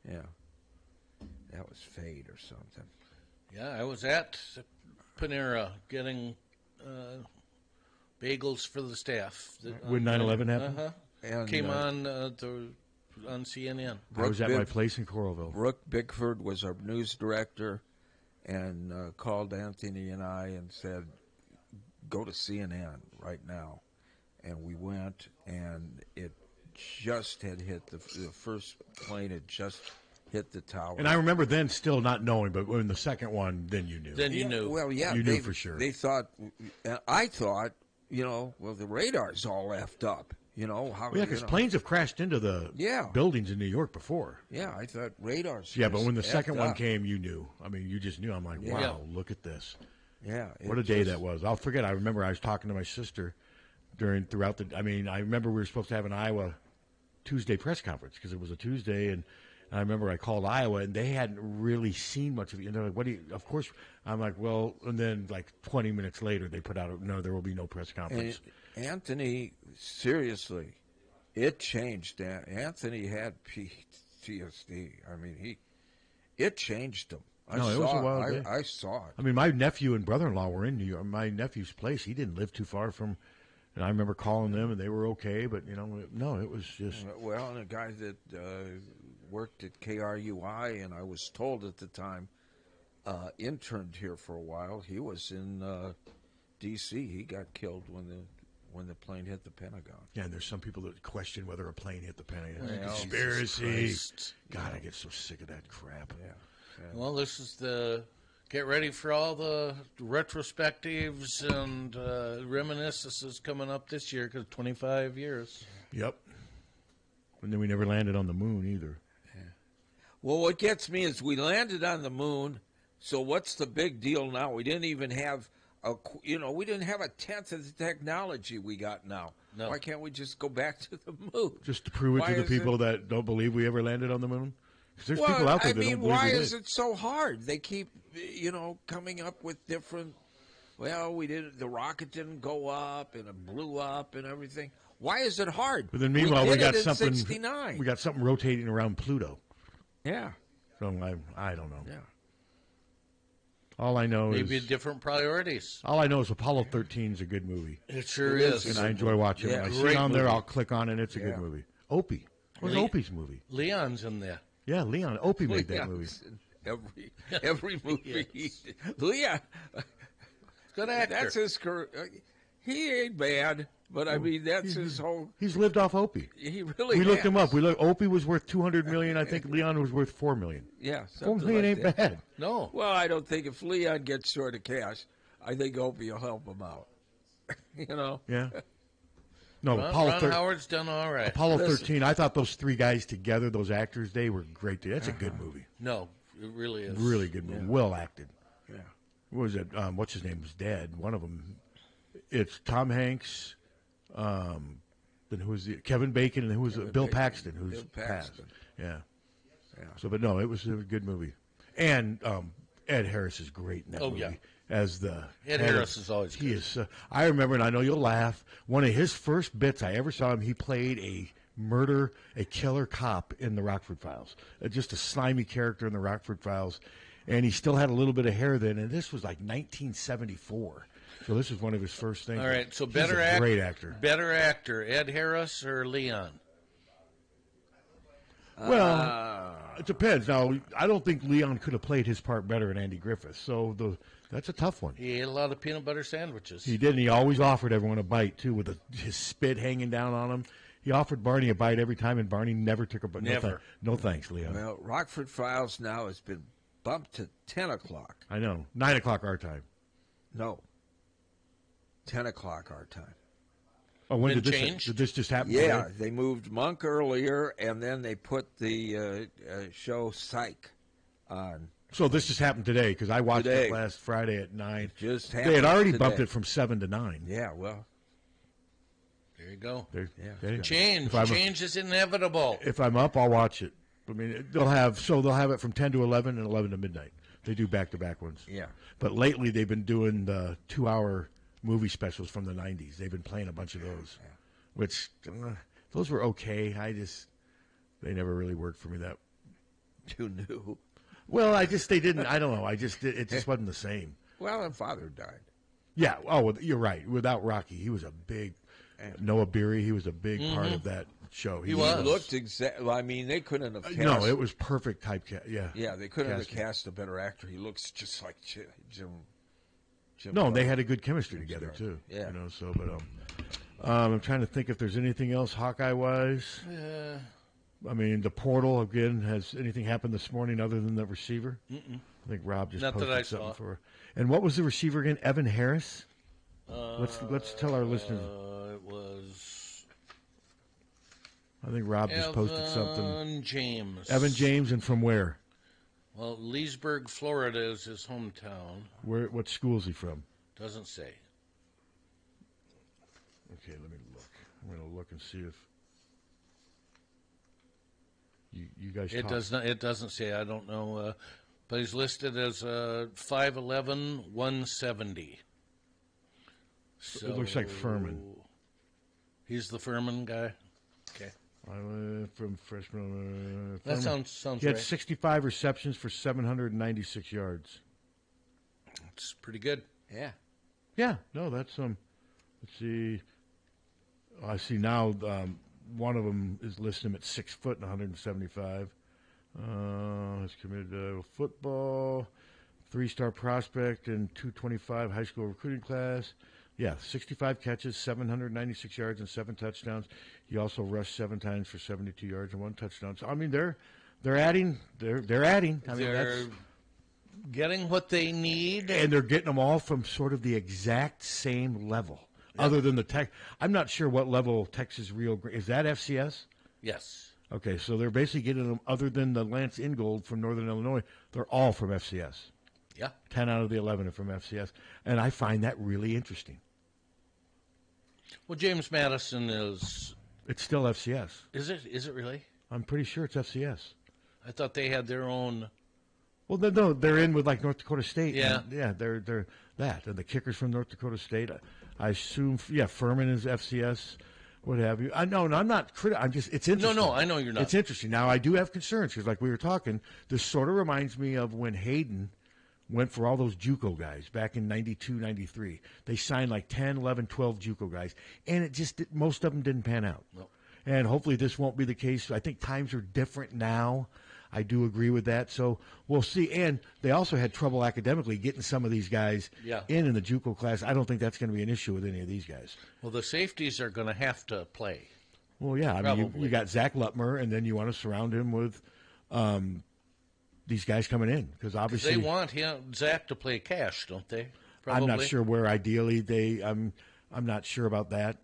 that was fate or something. Yeah, I was at Panera getting bagels for the staff. When 9/11 happened? Uh-huh. And, came on CNN. I was at my place in Coralville. Brooke Bickford was our news director and called Anthony and I and said, go to CNN right now. And we went, and it just had hit, the first plane had just hit the tower. And I remember then still not knowing, but when the second one, then you knew. Then you knew. Well, yeah. You knew for sure. They thought, I thought, well, the radar's all effed up. How? Yeah, because planes have crashed into the buildings in New York before. Yeah, I thought radars. Yeah, but when the effed second one up. came, you knew. I mean, you just knew. I'm like, wow, look at this. Yeah. What a day that was. I'll forget. I remember I was talking to my sister I remember we were supposed to have an Iowa Tuesday press conference because it was a Tuesday, and I remember I called Iowa, and they hadn't really seen much of it. And they're like, what do you, of course, I'm like, well, and then like 20 minutes later, they put out, no, there will be no press conference. And Anthony, seriously, it changed. Anthony had PTSD. I mean, it changed him. It was a wild day. I saw it. I mean, my nephew and brother-in-law were in New York. My nephew's place, he didn't live too far from, and I remember calling them, and they were okay, but, no, it was just. Well, and a guy that worked at KRUI, and I was told at the time, interned here for a while. He was in D.C. He got killed when the plane hit the Pentagon. Yeah, and there's some people that question whether a plane hit the Pentagon. Well, Conspiracy. God, I get so sick of that crap. Yeah. Well, this is the get ready for all the retrospectives and reminiscences coming up this year because 25 years. Yep. And then we never landed on the moon either. Yeah. Well, what gets me is we landed on the moon. So what's the big deal now? We didn't even have we didn't have a tenth of the technology we got now. No. Why can't we just go back to the moon? Just to prove it to the people that don't believe we ever landed on the moon? There's people out there that don't believe why we is did. it so hard? They keep, coming up with different. Well, the rocket didn't go up, and it blew up, and everything. Why is it hard? But then meanwhile, we got it in something. 69. We got something rotating around Pluto. Yeah. So I don't know. Yeah. All I know Maybe is different priorities. All I know is Apollo 13 is a good movie. It sure is. And I enjoy watching it. I see it on there, I'll click on it, and it's a good movie. Opie. What was Opie's movie? Leon's in there. Yeah, Leon. Opie made that movie. Every movie. Yes. Leon. Good actor. That's his career. He ain't bad, but I mean, that's his whole. He's lived off Opie. He really We looked him has. up. Opie was worth $200 million. I think Leon was worth $4 million. Yeah. $4 million ain't that. bad. No. Well, I don't think if Leon gets short of cash, I think Opie will help him out. Yeah. No, Ron Howard's done all right. Apollo 13, I thought those three guys together, those actors, they were great. That's a good movie. No, it really is. Really good movie. Yeah. Well acted. Yeah. What was it? What's his name was dead. One of them. It's Tom Hanks. Then who was Kevin Bacon, and who was Bill Paxton, who's passed. Yeah. So, but no, it was a good movie, and Ed Harris is great in that movie. Yeah. As the Ed Harris is always good. He is. I remember, and I know you'll laugh. One of his first bits I ever saw him, he played a killer cop in the Rockford Files. Just a slimy character in the Rockford Files, and he still had a little bit of hair then. And this was like 1974. So this is one of his first things. All right, so He's better a great actor. Better actor, Ed Harris or Leon? Well, it depends. Now, I don't think Leon could have played his part better than Andy Griffith. So that's a tough one. He ate a lot of peanut butter sandwiches. He did, and he always offered everyone a bite, too, with his spit hanging down on him. He offered Barney a bite every time, and Barney never took a bite. Never. No thanks, Leon. Well, Rockford Files now has been bumped to 10 o'clock. I know. 9 o'clock our time. No. 10 o'clock our time. Oh, when did this just happen? Yeah, today? they moved Monk earlier, and then they put the show Psych on. So this just happened today, because I watched Today. it last Friday at 9. Just They had already happened bumped today. it from 7 to 9. Yeah, well. There you go. Yeah. Change is inevitable. If I'm up, I'll watch it. I mean, they'll have it from 10 to 11 and 11 to midnight. They do back-to-back ones. Yeah. But lately they've been doing the 2-hour movie specials from the 90s. They've been playing a bunch of those, which those were okay. They never really worked for me. That too new. Well, they didn't. I don't know. It just wasn't the same. Well, her father died. Yeah. Oh, you're right. Without Rocky, he was a big Noah Beery. He was a big part of that show. He looked exactly. I mean, they couldn't have cast. No, it was perfect typecast. Yeah. Yeah, they couldn't have cast a better actor. He looks just like Jim. No, they had a good chemistry together too. Yeah. So, but I'm trying to think if there's anything else Hawkeye wise. Yeah. I mean, the portal again. Has anything happened this morning other than the receiver? Mm-mm. I think Rob just Not that posted I something saw. for her. And what was the receiver again? Evan Harris. Let's tell our listeners. It was. I think Rob just posted something. Evan James, and from where? Well, Leesburg, Florida is his hometown. What school is he from? Doesn't say. Okay, let me look. I'm going to look and see if you guys. It does not. It doesn't say. I don't know. But he's listed as 5'11", 170. So it looks like Furman. He's the Furman guy. Okay. From freshman. That Furman. sounds He had right. 65 receptions for 796 yards. It's pretty good. Yeah. Yeah. No, that's let's see. I see now. One of them is listing him at 6 foot and 175. He's committed to football, 3-star prospect in 225 high school recruiting class. Yeah, 65 catches, 796 yards, and 7 touchdowns. He also rushed 7 times for 72 yards and 1 touchdown. So I mean, they're adding. They're adding. I mean, They're getting what they need, and they're getting them all from sort of the exact same level. Other than the Tech, I'm not sure what level Texas Rio Grande is. That FCS? Yes. Okay, so they're basically getting them. Other than the Lance Ingold from Northern Illinois, they're all from FCS. Yeah. 10 out of the 11 are from FCS, and I find that really interesting. Well, James Madison is. It's still FCS. Is it? Is it really? I'm pretty sure it's FCS. I thought they had their own. Well, no, they're in with like North Dakota State. Yeah. Yeah, they're that, and the kickers from North Dakota State. I assume, Furman is FCS, what have you. I'm not critical. I'm just, it's interesting. No, I know you're not. It's interesting. Now, I do have concerns because, like we were talking, this sort of reminds me of when Hayden went for all those JUCO guys back in 92, 93. They signed like 10, 11, 12 JUCO guys, and most of them didn't pan out. No. And hopefully this won't be the case. I think times are different now. I do agree with that. So we'll see. And they also had trouble academically getting some of these guys in the JUCO class. I don't think that's going to be an issue with any of these guys. Well, the safeties are going to have to play. Well, yeah. I mean, you got Zach Lutmer, and then you want to surround him with these guys coming in because obviously They want Zach to play cash, don't they? Probably. I'm not sure where ideally I'm not sure about that.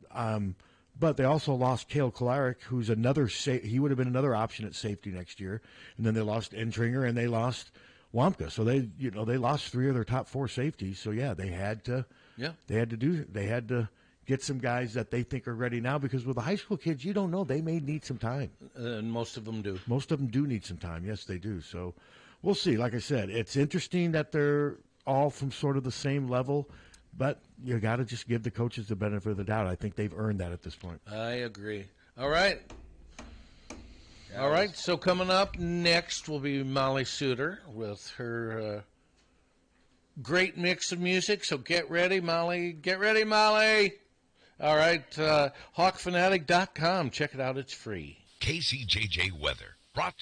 But they also lost Cale Kolaric, who's he would have been another option at safety next year. And then they lost Entringer, and they lost Wamka. So they lost 3 of their top 4 safeties. So yeah, they had to get some guys that they think are ready now, because with the high school kids, you don't know, they may need some time. And most of them do. Most of them do need some time. Yes, they do. So we'll see. Like I said, it's interesting that they're all from sort of the same level, but you got to just give the coaches the benefit of the doubt. I think they've earned that at this point. I agree. All right. All right, so coming up next will be Molly Suter with her great mix of music. So get ready, Molly. Get ready, Molly. All right, hawkfanatic.com. Check it out. It's free. KCJJ Weather. Brought to